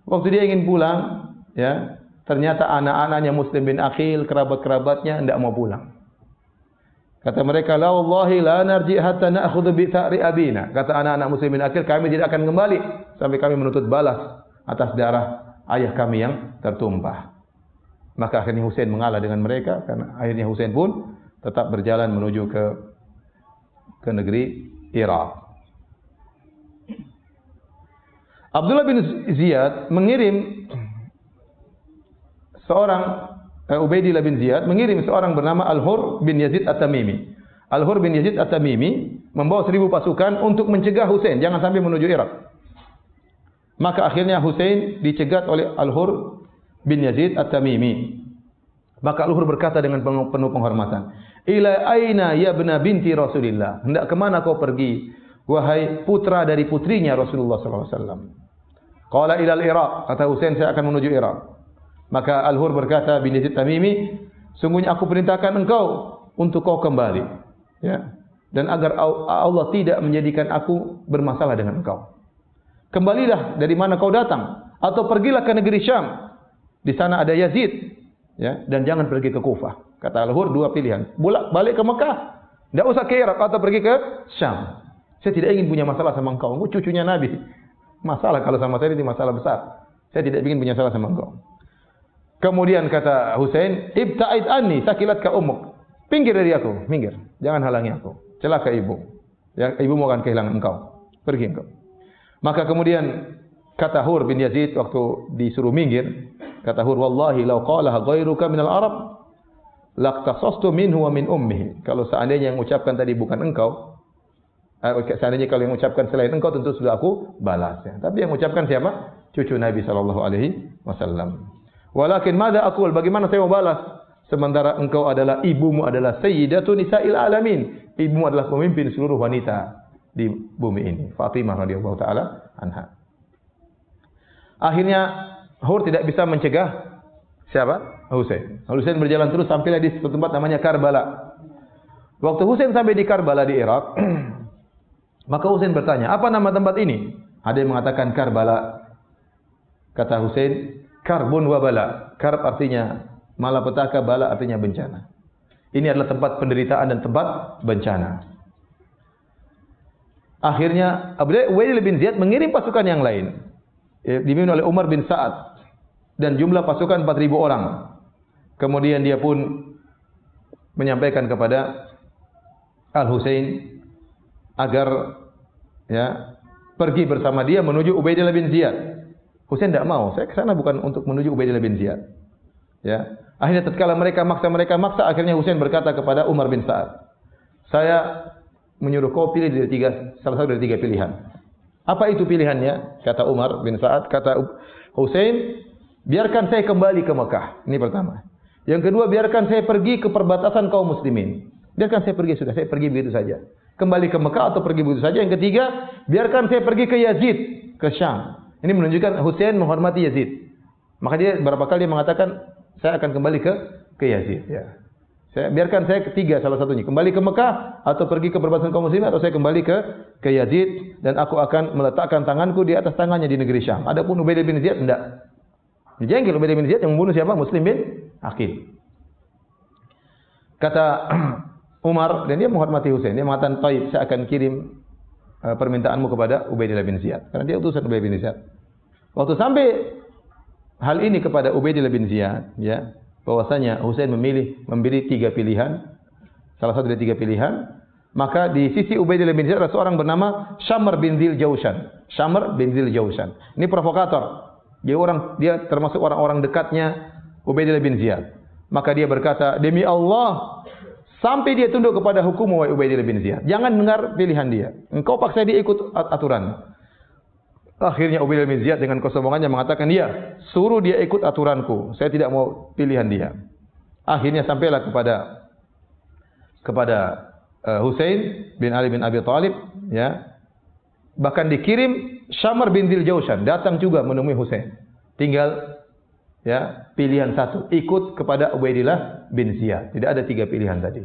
Waktu dia ingin pulang, ya, ternyata anak-anaknya Muslim bin Aqil, kerabat-kerabatnya tidak mau pulang. Kata mereka, "La wallahi la narji hatta na'khudhu bi tha'ri abina." Kata anak-anak Muslim bin Aqil, kami tidak akan kembali sampai kami menuntut balas atas darah ayah kami yang tertumpah. Maka akhirnya Husain mengalah dengan mereka, karena akhirnya Husain pun tetap berjalan menuju ke negeri Irak. Abdullah bin Ziyad mengirim Ubaidillah bin Ziyad mengirim seorang bernama Al-Hur bin Yazid At-Tamimi. Al-Hur bin Yazid At-Tamimi membawa 1.000 pasukan untuk mencegah Husain jangan sampai menuju Irak. Maka akhirnya Husain dicegat oleh Al-Hur bin Yazid At-Tamimi. Maka Al-Hur berkata dengan penuh penghormatan, "Ila aina ya ibna binti Rasulillah?" Hendak ke mana kau pergi, wahai putra dari putrinya Rasulullah sallallahu alaihi wasallam? Qala ila al-Iraq. Kata Husain, saya akan menuju Irak. Maka Al-Hur berkata bin Yazid Tamimi, "Sungguhnya aku perintahkan engkau untuk kau kembali, ya, dan agar Allah tidak menjadikan aku bermasalah dengan engkau. Kembalilah dari mana kau datang, atau pergilah ke negeri Syam. Di sana ada Yazid, ya, dan jangan pergi ke Kufah." Kata Al-Hur, dua pilihan, balik ke Mekah, tidak usah ke Irak, atau pergi ke Syam. Saya tidak ingin punya masalah sama engkau, engkau cucunya Nabi. Masalah kalau sama saya ini masalah besar. Saya tidak ingin punya masalah sama engkau. Kemudian kata Husain, "Ibta'id anni sakilatka ummuk." Pinggir dari aku, minggir. Jangan halangi aku. Celaka ibu. Ya, ibumu akan kehilangan engkau. Pergi engkau. Maka kemudian kata Hur bin Yazid waktu disuruh minggir, kata Hur, "Wallahi law qalaha ghairuka minal Arab laqtasastu minhu wa min ummihi." Kalau seandainya yang mengucapkan tadi bukan engkau, seandainya kalau yang mengucapkan selain engkau, tentu sudah aku balas. Ya. Tapi yang mengucapkan siapa? Cucu Nabi sallallahu alaihi wasallam. Walakin mada aqul, bagaimana saya mau balas? Sementara engkau adalah ibumu adalah sayyidatu nisa'il alamin. Ibumu adalah pemimpin seluruh wanita di bumi ini. Fatimah radhiyallahu taala anha. Akhirnya Hur tidak bisa mencegah siapa? Husain. Husain berjalan terus sampailah di suatu tempat namanya Karbala. Waktu Husain sampai di Karbala di Irak, maka Husain bertanya, "Apa nama tempat ini?" Ada yang mengatakan Karbala. Kata Husain, "Karbun wa bala." Karb artinya malapetaka, bala artinya bencana. Ini adalah tempat penderitaan dan tempat bencana. Akhirnya Ubaidillah bin Ziyad mengirim pasukan yang lain, dipimpin oleh Umar bin Sa'ad, dan jumlah pasukan 4.000 orang. Kemudian dia pun menyampaikan kepada Al-Husain agar, ya, pergi bersama dia menuju Ubaidillah bin Ziyad. Husain tidak mau. Saya ke sana bukan untuk menuju Ubaidillah bin Ziyad. Ya. Akhirnya tatkala mereka maksa, akhirnya Husain berkata kepada Umar bin Sa'ad, "Saya menyuruh kau pilih dari salah satu dari 3 pilihan." "Apa itu pilihannya?" Kata Umar bin Sa'ad. Kata Husain, "Biarkan saya kembali ke Mekah." Ini pertama. Yang kedua, biarkan saya pergi ke perbatasan kaum muslimin. Biarkan saya pergi, sudah, saya pergi begitu saja. Kembali ke Mekah atau pergi begitu saja. Yang ketiga, biarkan saya pergi ke Yazid, ke Syam. Ini menunjukkan Husain menghormati Yazid. Maka dia berapa kali dia mengatakan, "Saya akan kembali ke Yazid." Ya. Biarkan saya ketiga salah satunya, kembali ke Mekah atau pergi ke perbatasan kaum muslimin, atau saya kembali ke Yazid dan aku akan meletakkan tanganku di atas tangannya di negeri Syam. Adapun Ubaidillah bin Ziyad tidak. Jengkel Ubaidillah bin Ziyad yang membunuh siapa? Muslim bin Aqil. Kata Umar, dan dia menghormati Husain, dia mengatakan, "Taib, saya akan kirim permintaanmu kepada Ubaidillah bin Ziyad." Karena dia utusan Ubaidillah bin Ziyad. Waktu sampai hal ini kepada Ubaidillah bin Ziyad, ya, bahwasanya Husain memilih 3 pilihan, salah satu dari 3 pilihan, maka di sisi Ubaidillah bin Ziyad ada seorang bernama Syamr bin Dzil Jaushan. Syamr bin Dzil Jaushan. Ini provokator. Dia termasuk orang-orang dekatnya Ubaidillah bin Ziyad. Maka dia berkata, demi Allah, sampai dia tunduk kepada hukum Ubaidillah bin Ziyad. Jangan dengar pilihan dia. Engkau paksa dia ikut aturan. Akhirnya Ubaidillah bin Ziyad dengan kesombongannya mengatakan, ya, suruh dia ikut aturanku. Saya tidak mau pilihan dia. Akhirnya sampailah kepada Husain bin Ali bin Abi Thalib, ya. Bahkan dikirim Syamr bin Dzil Jaushan datang juga menemui Husain. Tinggal, ya, pilihan satu, ikut kepada Ubaidillah bin Ziyad. Tidak ada 3 pilihan tadi.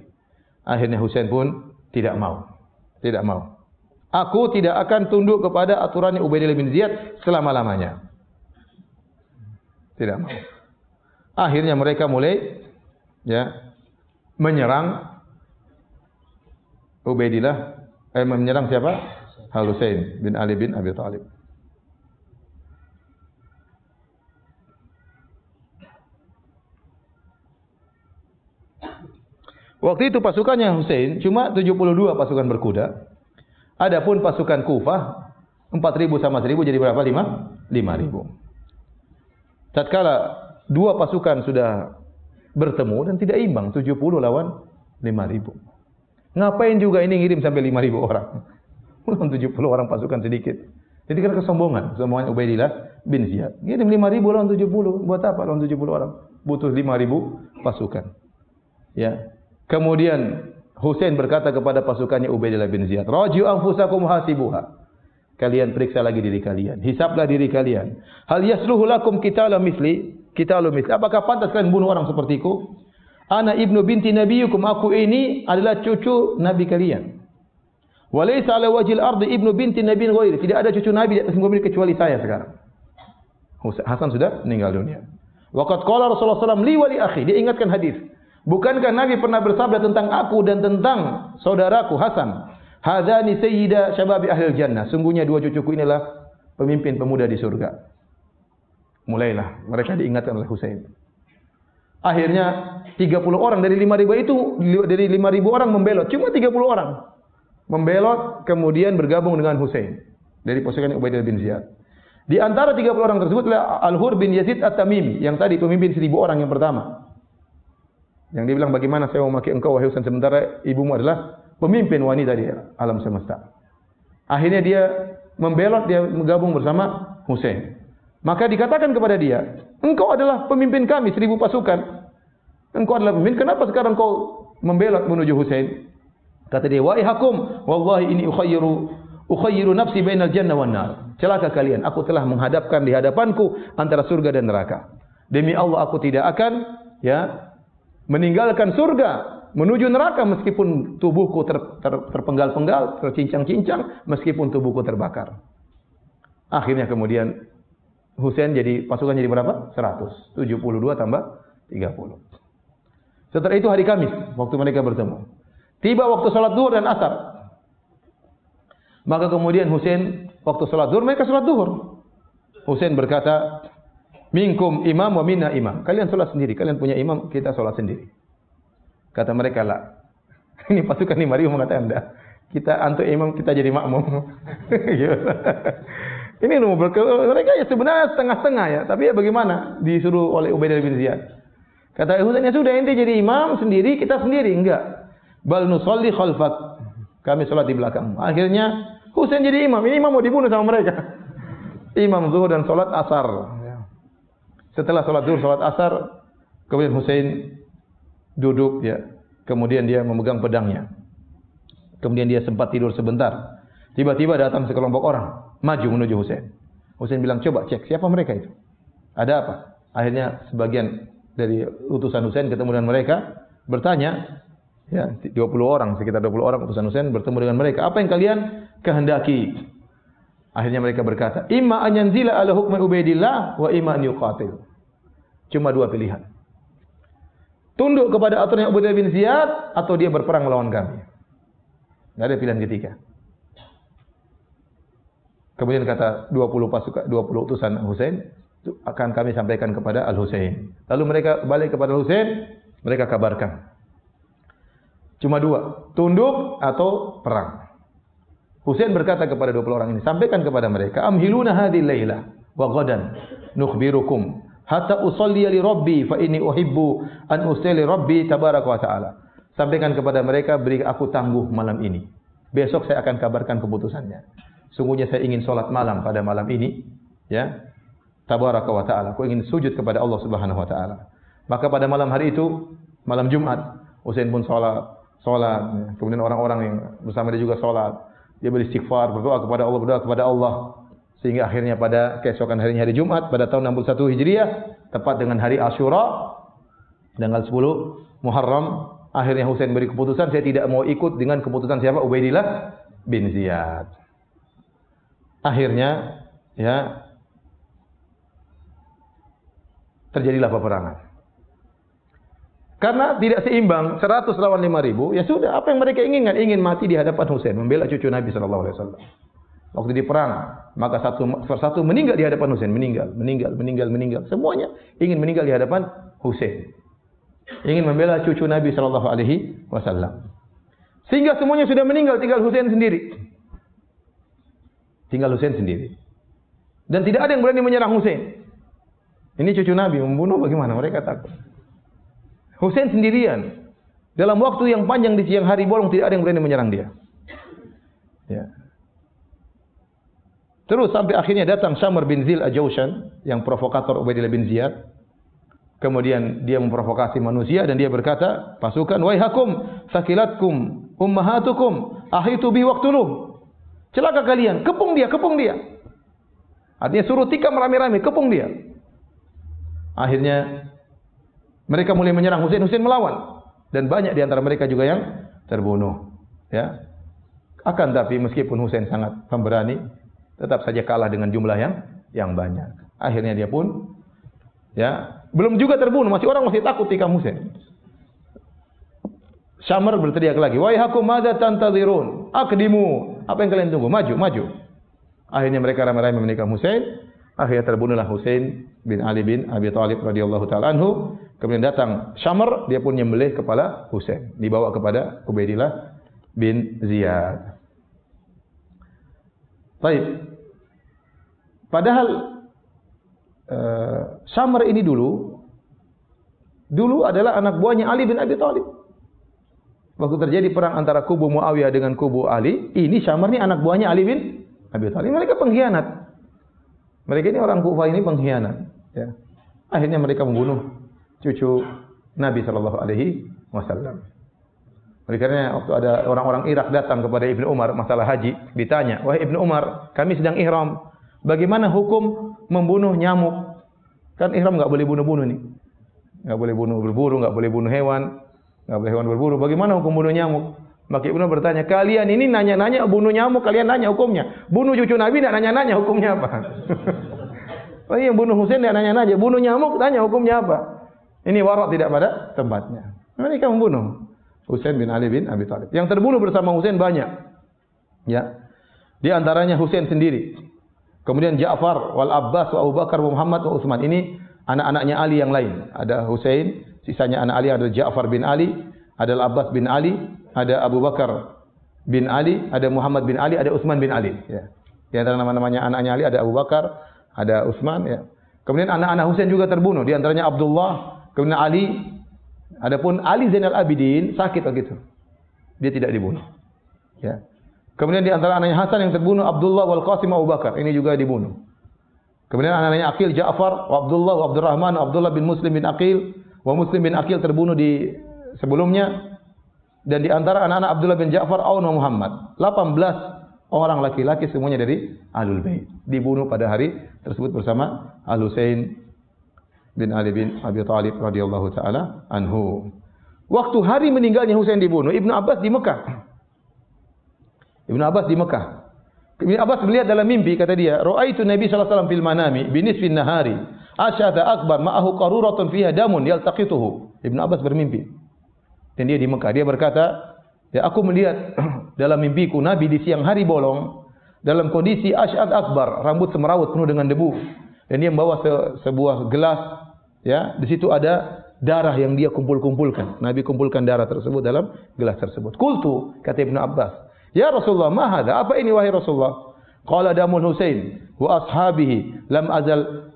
Akhirnya Husain pun tidak mau. Tidak mau. Aku tidak akan tunduk kepada aturannya Ubaidillah bin Ziyad selama-lamanya. Tidak mau. Akhirnya mereka mulai, ya, menyerang Ubaidillah, menyerang siapa? Al-Husain bin Ali bin Abi Thalib. Waktu itu pasukannya Husain cuma 72 pasukan berkuda. Adapun pasukan Kufah 4.000 sama 1.000 jadi berapa? 5.000. Tatkala 2 pasukan sudah bertemu dan tidak imbang, 70 lawan 5.000. Ngapain juga ini ngirim sampai 5.000 orang? 70 orang pasukan sedikit. Jadi kan kesombongan Ubaidillah bin Ziyad. Ngirim 5.000 lawan 70. Buat apa lawan 70 orang? Butuh 5.000 pasukan. Ya. Kemudian Husain berkata kepada pasukannya Ubaidillah bin Ziyad, "Raji'u anfusakum hasibuha." Kalian periksa lagi diri kalian, hisablah diri kalian. Hal yasluhu lakum qitalu misli? Apakah pantas kalian bunuh orang sepertiku? Ana ibnu binti nabiyukum, aku ini adalah cucu nabi kalian. Wa laysa 'ala wajhil ardi ibnu binti nabiyyin ghairi. Tidak ada cucu nabi di atas muka bumi kecuali saya sekarang. Hasan sudah meninggal dunia. Waqad qala Rasulullah sallallahu alaihi wasallam li wa li akhi. Dia ingatkan hadis. Bukankah Nabi pernah bersabda tentang aku dan tentang saudaraku Hasan? Hadzani sayyida syababi ahlil jannah. Sungguhnya 2 cucuku inilah pemimpin pemuda di surga. Mulailah mereka diingatkan oleh Husain. Akhirnya 30 orang dari 5.000 itu, dari 5.000 orang membelot. Cuma 30 orang membelot kemudian bergabung dengan Husain dari pasukan Ubaidillah bin Ziyad. Di antara 30 orang tersebut adalah Al-Hur bin Yazid At-Tamimi yang tadi pemimpin 1.000 orang yang pertama. Yang dia bilang, bagaimana saya mau maki engkau wahai Husain sementara ibumu adalah pemimpin wanita di alam semesta. Akhirnya dia membelot, dia bergabung bersama Husain. Maka dikatakan kepada dia, engkau adalah pemimpin kami 1.000 pasukan. Engkau adalah pemimpin, kenapa sekarang kau membelot menuju Husain? Kata dia, wahai hakum, wallahi ini ukhayyiru nafsi bainal jannah wan nar. Celaka kalian, aku telah menghadapkan di hadapanku antara surga dan neraka. Demi Allah aku tidak akan, ya, meninggalkan surga menuju neraka meskipun tubuhku terpenggal-penggal, tercincang-cincang, meskipun tubuhku terbakar. Akhirnya kemudian Husain jadi pasukan jadi berapa? 100. 72 tambah 30. Setelah itu hari Kamis waktu mereka bertemu. Tiba waktu salat zuhur dan asar. Maka kemudian Husain waktu salat zuhur, mereka salat zuhur. Husain berkata, minkum imam wa minna imam. Kalian salat sendiri, kalian punya imam, kita salat sendiri. Kata mereka, lah. Ini pasukan 5.000 mengatakan, enggak. Kita antuk imam, kita jadi makmum. Ini mereka ya sebenarnya setengah-setengah ya, tapi ya bagaimana disuruh oleh Ubaidillah bin Ziyad. Kata Husain, ya sudah ente jadi imam sendiri, kita sendiri. Enggak. Bal nusalli khalfak. Kami salat di belakang. Akhirnya Husain jadi imam. Ini imam mau dibunuh sama mereka. Imam zuhur dan salat asar. Setelah salat zuhur, salat asar, kemudian Husain duduk, ya. Kemudian dia memegang pedangnya. Kemudian dia sempat tidur sebentar. Tiba-tiba datang sekelompok orang maju menuju Husain. Husain bilang, coba cek siapa mereka itu. Ada apa? Akhirnya sebagian dari utusan Husain ketemu dengan mereka, bertanya, ya, 20 orang, sekitar 20 orang utusan Husain bertemu dengan mereka. Apa yang kalian kehendaki? Akhirnya mereka berkata, imma an yanzila ala hukmi Ubaidillah wa imma an yuqatil. Cuma 2 pilihan. Tunduk kepada aturan Ubaidillah bin Ziyad atau dia berperang melawan kami. Enggak ada pilihan ketiga. Kemudian kata 20 utusan Husain, itu akan kami sampaikan kepada Al-Husain. Lalu mereka balik kepada Husain, mereka kabarkan. Cuma dua, tunduk atau perang. Husain berkata kepada 20 orang ini, sampaikan kepada mereka, amhiluna hadhil lailah wa ghadan nukhbirukum hatta usalli li rabbi fa inni uhibbu an usalli rabbi tabaraka wa taala. Sampaikan kepada mereka, beri aku tangguh malam ini. Besok saya akan kabarkan keputusannya. Sungguhnya saya ingin salat malam pada malam ini, ya. Tabaraka wa taala. Aku ingin sujud kepada Allah Subhanahu wa taala. Maka pada malam hari itu, malam Jumat, Husain pun salat. Kemudian orang-orang yang bersama dia juga salat. Dia beristighfar, berdoa kepada Allah. Sehingga akhirnya pada keesokan harinya hari Jumat pada tahun 61 Hijriah, tepat dengan hari Asyura, tanggal 10 Muharram, akhirnya Husain beri keputusan, saya tidak mau ikut dengan keputusan siapa? Ubaidillah bin Ziyad. Akhirnya, ya, terjadilah peperangan. Karena tidak seimbang 100 lawan 5.000, ya sudah, apa yang mereka inginkan? Ingin mati di hadapan Husain, membela cucu Nabi sallallahu alaihi wasallam. Waktu di perang, maka satu persatu meninggal di hadapan Husain, meninggal. Semuanya ingin meninggal di hadapan Husain. Ingin membela cucu Nabi sallallahu alaihi wasallam. Sehingga semuanya sudah meninggal, tinggal Husain sendiri. Dan tidak ada yang berani menyerang Husain. Ini cucu Nabi, membunuh bagaimana? Mereka takut. Husain sendirian. Dalam waktu yang panjang di siang hari bolong, tidak ada yang berani menyerang dia. Ya. Terus sampai akhirnya datang Syamr bin Zil Al-Jawshan, yang provokator Ubaidillah bin Ziyad. Kemudian dia memprovokasi manusia dan dia berkata, pasukan, waihakum sakilatkum ummahatukum ahitu bi waqtuluh. Celaka kalian, kepung dia. Artinya suruh tikam rame-rame, kepung dia. Akhirnya mereka mulai menyerang Husain melawan, dan banyak di antara mereka juga yang terbunuh. Ya. Akan tapi meskipun Husain sangat pemberani, tetap saja kalah dengan jumlah yang banyak. Akhirnya dia pun, ya, belum juga terbunuh, orang masih takut tikam Husain. Syamr berteriak lagi, waihakum madza tantazirun? Aqdimu. Apa yang kalian tunggu? Maju. Akhirnya mereka ramai-ramai menikam Husain. Akhirnya terbunuhlah Husain bin Ali bin Abi Thalib radhiyallahu taala anhu. Kemudian datang Syamr, dia pun nyembelih kepala Husain, dibawa kepada Ubaidillah bin Ziyad. Baik. Padahal Syamr ini dulu adalah anak buahnya Ali bin Abi Thalib. Waktu terjadi perang antara kubu Muawiyah dengan kubu Ali, ini Syamr ini anak buahnya Ali bin Abi Thalib. Mereka pengkhianat. Mereka ini orang Kufah ini pengkhianat. Ya. Akhirnya mereka membunuh cucu Nabi sallallahu alaihi wasallam. Oleh karena waktu ada orang-orang Irak datang kepada Ibnu Umar masalah haji, ditanya, "Wahai Ibnu Umar, kami sedang ihram. Bagaimana hukum membunuh nyamuk?" Kan ihram enggak boleh bunuh-bunuh nih. Enggak boleh bunuh berburu, enggak boleh bunuh hewan, enggak boleh hewan berburu. Bagaimana hukum bunuh nyamuk? Maka Ibnu Umar bertanya, "Kalian ini nanya-nanya bunuh nyamuk, kalian nanya hukumnya. Bunuh cucu Nabi enggak nanya-nanya hukumnya apa?" Oh iya, bunuh Husain enggak nanya-nanya, bunuh nyamuk tanya hukumnya apa? Ini warak tidak pada tempatnya. Mereka membunuh Husain bin Ali bin Abi Thalib. Yang terbunuh bersama Husain banyak. Ya. Di antaranya Husain sendiri. Kemudian Ja'far, wal Abbas, wa Abu Bakar, wa Muhammad, wa Utsman. Ini anak-anaknya Ali yang lain. Ada Husain, sisanya anak Ali ada Ja'far bin Ali, ada Al-Abbas bin Ali, ada Abu Bakar bin Ali, ada Muhammad bin Ali, ada Utsman bin Ali. Ya. Di antara nama-namanya anaknya Ali ada Abu Bakar, ada Utsman. Ya. Kemudian anak-anak Husain juga terbunuh. Di antaranya Abdullah, kemudian Ali. Adapun Ali Zainal Abidin sakit begitu. Dia tidak dibunuh. Ya. Kemudian di antara anaknya Hasan yang terbunuh Abdullah wal Qasim Abu Bakar, ini juga dibunuh. Kemudian anaknya Aqil Ja'far, wa Abdullah wa Abdurrahman, Abdullah bin Muslim bin Aqil, wa Muslim bin Aqil terbunuh di sebelumnya. Dan di antara anak-anak Abdullah bin Ja'far, Aun wa Muhammad, 18 orang laki-laki semuanya dari Ahlul Bait, dibunuh pada hari tersebut bersama Al-Husain bin Ali bin Abi Thalib radhiyallahu taala anhu. Waktu hari meninggalnya Husain dibunuh, Ibnu Abbas di Mekah. Ibnu Abbas melihat dalam mimpi, kata dia, "Ra'aitu Nabi sallallahu alaihi wasallam fil manami bi nisfin nahari, asyada akbar ma'ahu qaruratun fiha damun yaltaqituhu." Ibnu Abbas bermimpi. Dan dia di Mekah. Dia berkata, "Ya, aku melihat dalam mimpiku Nabi di siang hari bolong dalam kondisi asyad akbar, rambut semerawut penuh dengan debu. Dan dia membawa sebuah gelas, ya, di situ ada darah yang dia kumpulkan. Nabi kumpulkan darah tersebut dalam gelas tersebut. Qultu, kata Ibnu Abbas, ya Rasulullah, ma hadha? Apa ini wahai Rasulullah? Qala damul Husain wa ashabihi lam azal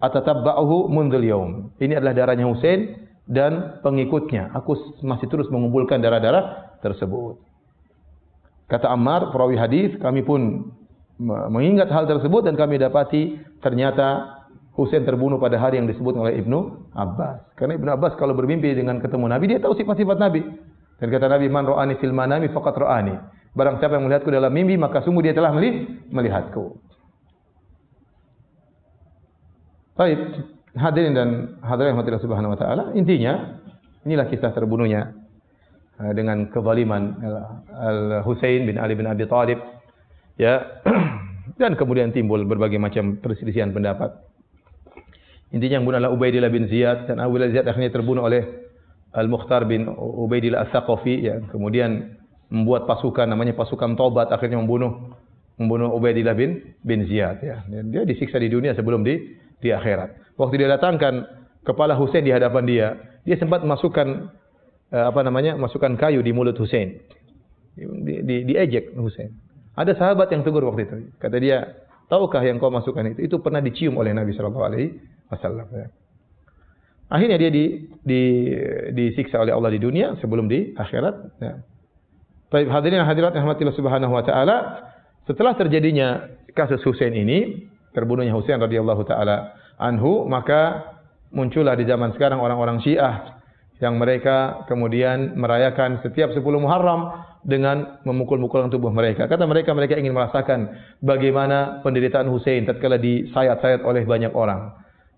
atatabba'uhu mundhul yaum. Ini adalah darahnya Husain dan pengikutnya. Aku masih terus mengumpulkan darah-darah tersebut. Kata Ammar, perawi hadis, kami pun mengingat hal tersebut dan kami dapati ternyata Husain terbunuh pada hari yang disebut oleh Ibnu Abbas. Karena Ibnu Abbas kalau bermimpi dengan ketemu Nabi, dia tahu sifat-sifat Nabi. Dan kata Nabi, man ra'ani fil manami faqad ra'ani. Barang siapa yang melihatku dalam mimpi, maka sungguh dia telah melihatku. Baik, hadirin dan hadirat Allah Subhanahu wa taala, intinya inilah kisah terbunuhnya dengan kezaliman Al-Husain bin Ali bin Abi Thalib, ya. Dan kemudian timbul berbagai macam perselisihan pendapat. Intinya yang bunuh adalah Ubaidillah bin Ziyad, dan Ubaidillah bin Ziyad akhirnya terbunuh oleh Al-Mukhtar bin Ubaidillah As-Saqafi, ya. Kemudian membuat pasukan namanya pasukan Taubat, akhirnya membunuh Ubaidillah bin Ziyad, ya. Dan dia disiksa di dunia sebelum di akhirat. Waktu dia datangkan kepala Husain di hadapan dia sempat masukkan masukkan kayu di mulut Husain. Diejek Husain. Ada sahabat yang tegur waktu itu. Kata dia, tahukah yang kau masukkan itu? Itu pernah dicium oleh Nabi sallallahu alaihi wasallam. Akhirnya dia disiksa oleh Allah di dunia sebelum di akhirat. Ya. Baik, hadirin dan hadirat rahmatillah subhanahu wa taala, setelah terjadinya kasus Husain ini, terbunuhnya Husain radhiyallahu taala anhu, maka muncullah di zaman sekarang orang-orang Syiah yang mereka kemudian merayakan setiap 10 Muharram dengan memukul-mukul tubuh mereka. Kata mereka ingin merasakan bagaimana penderitaan Husain tatkala disayat-sayat oleh banyak orang.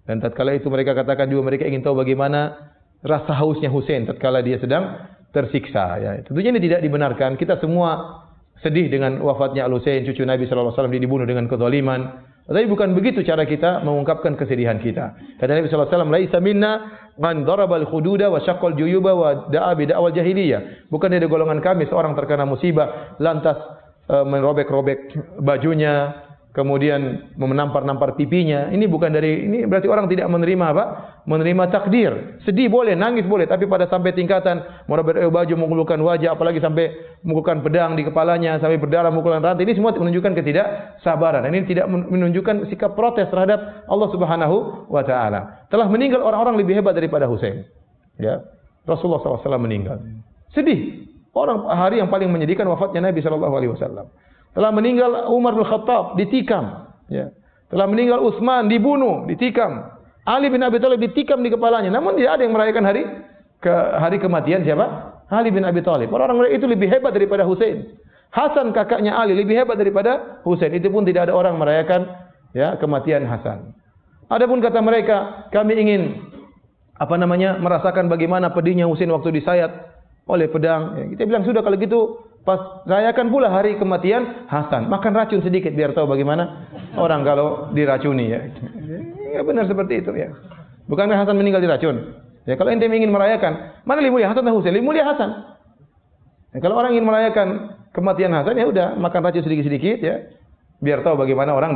Dan tatkala itu mereka katakan juga mereka ingin tahu bagaimana rasa hausnya Husain tatkala dia sedang tersiksa. Ya, tentunya ini tidak dibenarkan. Kita semua sedih dengan wafatnya Al-Husain, cucu Nabi sallallahu alaihi wasallam, dibunuh dengan kezaliman. Tapi bukan begitu cara kita mengungkapkan kesedihan kita. Kata Nabi sallallahu alaihi wasallam, "Laisa minna man darabal khududa wa syaqqal juyuba wa da'a bi da'wal jahiliyah." Bukan dari golongan kami seorang terkena musibah lantas merobek-robek bajunya, kemudian menampar-nampar pipinya. Ini berarti orang tidak menerima apa? Menerima takdir. Sedih boleh, nangis boleh, tapi pada sampai tingkatan merobek baju, mengeluhkan wajah, apalagi sampai memukulkan pedang di kepalanya, sampai berdarah, memukulkan rantai, ini semua menunjukkan ketidaksabaran. Ini tidak menunjukkan sikap protes terhadap Allah Subhanahu wa taala. Telah meninggal orang-orang lebih hebat daripada Husain. Ya. Rasulullah SAW meninggal. Sedih. Hari yang paling menyedihkan wafatnya Nabi SAW. Telah meninggal Umar bin Khattab, ditikam. Ya. Telah meninggal Utsman, dibunuh, ditikam. Ali bin Abi Thalib ditikam di kepalanya. Namun tidak ada yang merayakan hari kematian siapa? Ali bin Abi Thalib. Orang-orang itu lebih hebat daripada Husain. Hasan kakaknya Ali lebih hebat daripada Husain. Itu pun tidak ada orang merayakan kematian Hasan. Adapun kata mereka, kami ingin merasakan bagaimana pedihnya Husain waktu disayat oleh pedang. Ya, kita bilang sudah kalau gitu pas rayakan pula hari kematian Hasan. Makan racun sedikit biar tahu bagaimana orang kalau diracuni, ya. Ya benar seperti itu, ya. Bukankah Hasan meninggal diracun? Ya, kalau ente ingin merayakan, mana lebih mulia Hasan atau Husain? Lebih mulia Hasan. Ya, kalau orang ingin merayakan kematian Hasan, ya udah makan racun sedikit-sedikit, ya. Biar tahu bagaimana orang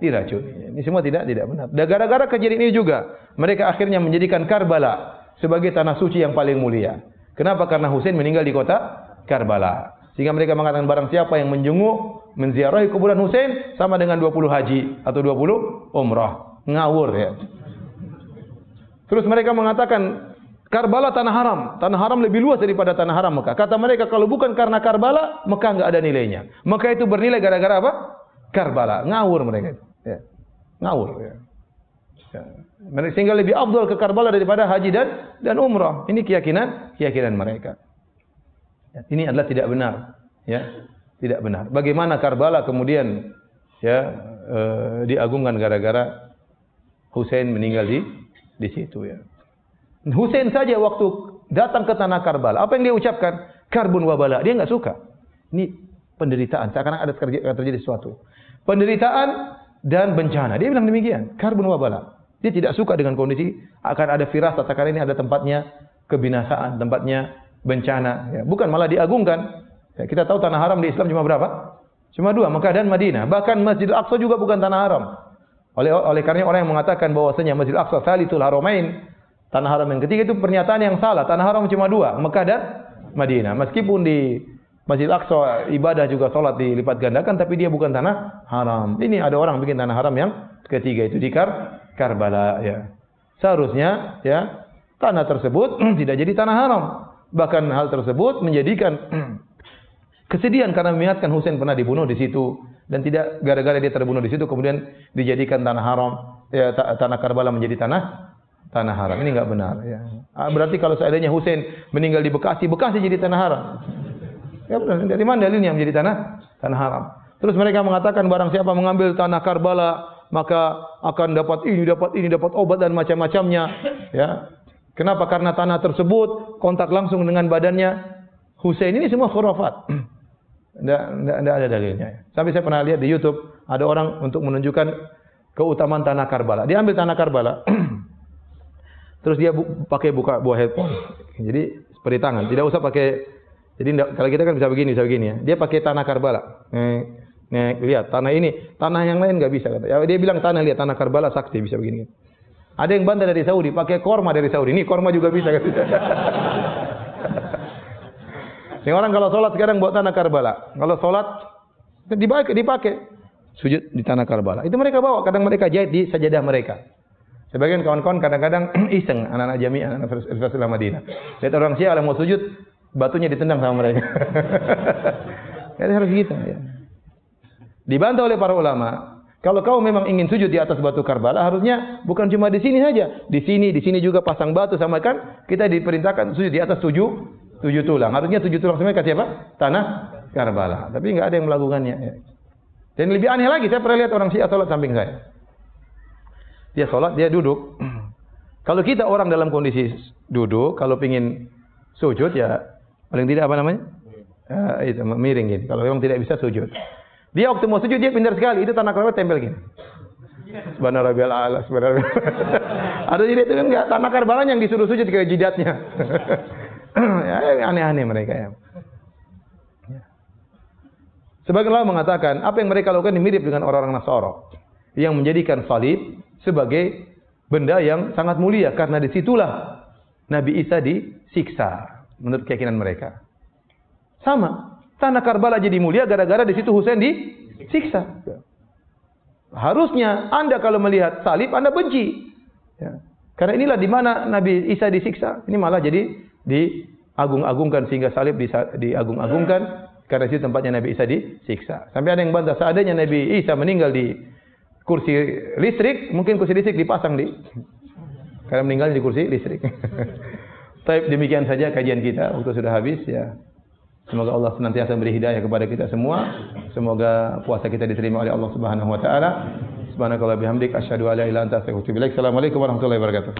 diracuni. Ini semua tidak benar. Dan gara-gara kejadian ini juga mereka akhirnya menjadikan Karbala sebagai tanah suci yang paling mulia. Kenapa? Karena Husain meninggal di kota Karbala. Sehingga mereka mengatakan barang siapa yang menziarahi kuburan Husain sama dengan 20 haji atau 20 umrah. Ngawur, ya. Terus mereka mengatakan Karbala tanah haram. Tanah haram lebih luas daripada tanah haram Mekah. Kata mereka kalau bukan karena Karbala, Mekah enggak ada nilainya. Mekah itu bernilai gara-gara apa? Karbala. Ngawur mereka. Ya. Ngawur, ya. Ya. Mereka sehingga lebih afdal ke Karbala daripada haji dan umrah. Ini keyakinan mereka. Ya. Ini adalah tidak benar, ya. Tidak benar. Bagaimana Karbala kemudian diagungkan gara-gara Husain meninggal di situ, ya. Husain saja waktu datang ke tanah Karbala, apa yang dia ucapkan? Karbun wa bala. Dia enggak suka. Ini penderitaan, seakan-akan ada terjadi sesuatu. Penderitaan dan bencana. Dia bilang demikian, karbun wa bala. Dia tidak suka dengan kondisi akan ada firasat sekarang ini ada tempatnya kebinasaan, tempatnya bencana, ya. Bukan malah diagungkan. Ya, kita tahu tanah haram di Islam cuma berapa? Cuma 2, Mekah dan Madinah. Bahkan Masjidil Aqsa juga bukan tanah haram. Oleh karena orang yang mengatakan bahwasanya Masjidil Aqsa Tsalitsul Haramain, tanah haram yang ketiga, itu pernyataan yang salah. Tanah haram cuma dua, Mekah dan Madinah. Meskipun di Masjidil Aqsa ibadah juga salat dilipat gandakan, tapi dia bukan tanah haram. Ini ada orang bikin tanah haram yang ketiga itu di Karbala ya. Seharusnya ya tanah tersebut tidak jadi tanah haram. Bahkan hal tersebut menjadikan kesedihan karena mengingatkan Husain pernah dibunuh di situ, dan tidak gara-gara dia terbunuh di situ kemudian dijadikan tanah haram, ya, tanah Karbala menjadi tanah haram. Ini enggak benar ya. Berarti kalau seandainya Husain meninggal di Bekasi jadi tanah haram. Ya benar, dari mana dalilnya menjadi tanah haram? Terus mereka mengatakan barang siapa mengambil tanah Karbala maka akan dapat ini, dapat obat dan macam-macamnya ya. Kenapa? Karena tanah tersebut kontak langsung dengan badannya Husain. Ini semua khurafat. Tidak ada dalilnya. Sampai saya pernah lihat di YouTube ada orang untuk menunjukkan keutamaan tanah Karbala. Dia ambil tanah Karbala, terus dia pakai buka buah headphone. Jadi seperti tangan, tidak usah pakai. Jadi kalau kita kan bisa begini ya. Dia pakai tanah Karbala. Lihat tanah ini, tanah yang lain nggak bisa. Ya, dia bilang lihat tanah Karbala sakti bisa begini. Ada yang bantah dari Saudi, pakai korma dari Saudi. Ini korma juga bisa. Ini orang kalau sholat sekarang buat tanah Karbala. Kalau sholat dipakai sujud di tanah Karbala. Itu mereka bawa, kadang mereka jahit di sajadah mereka. Sebagian kawan-kawan kadang-kadang iseng, anak-anak jami, anak-anak Universitas Madinah. Lihat orang Syiah mau sujud, batunya ditendang sama mereka. Jadi harus gitu ya. Dibantah oleh para ulama. Kalau kau memang ingin sujud di atas batu Karbala, harusnya bukan cuma di sini saja. Di sini juga pasang batu, sama kan kita diperintahkan sujud di atas 7 tulang. Harusnya 7 tulang semuanya siapa? Tanah Karbala. Tapi enggak ada yang melakukannya. Dan lebih aneh lagi, saya pernah lihat orang Syiah salat samping saya. Dia salat, dia duduk. Kalau kita orang dalam kondisi duduk, kalau pingin sujud ya paling tidak apa namanya? Itu miring gini. Kalau memang tidak bisa sujud. Dia waktu mau sujud dia pintar sekali. Itu tanah Karbala tempel gini. Subhana rabbiyal a'la. Ada jadi itu kan enggak tanah Karbala yang disuruh sujud ke jidatnya. Ya, aneh-aneh mereka ya. Sebagian ulama mengatakan apa yang mereka lakukan mirip dengan orang-orang Nasara yang menjadikan salib sebagai benda yang sangat mulia karena disitulah Nabi Isa disiksa menurut keyakinan mereka. Sama, tanah Karbala jadi mulia gara-gara di situ Husain disiksa. Harusnya Anda kalau melihat salib Anda benci. Ya. Karena inilah di mana Nabi Isa disiksa. Ini malah jadi diagung-agungkan sehingga salib diagung-agungkan karena itu tempatnya Nabi Isa disiksa. Sampai ada yang bantah seandainya Nabi Isa meninggal di kursi listrik, mungkin kursi listrik dipasang karena meninggal di kursi listrik. Baik, demikian saja kajian kita. Waktu sudah habis ya. Semoga Allah senantiasa beri hidayah kepada kita semua. Semoga puasa kita diterima oleh Allah Subhanahu wa taala. Subhanakallah bihamdik asyhadu an la ilaha illa anta astaghfiruka wa atubu ilaik. Assalamualaikum warahmatullahi wabarakatuh.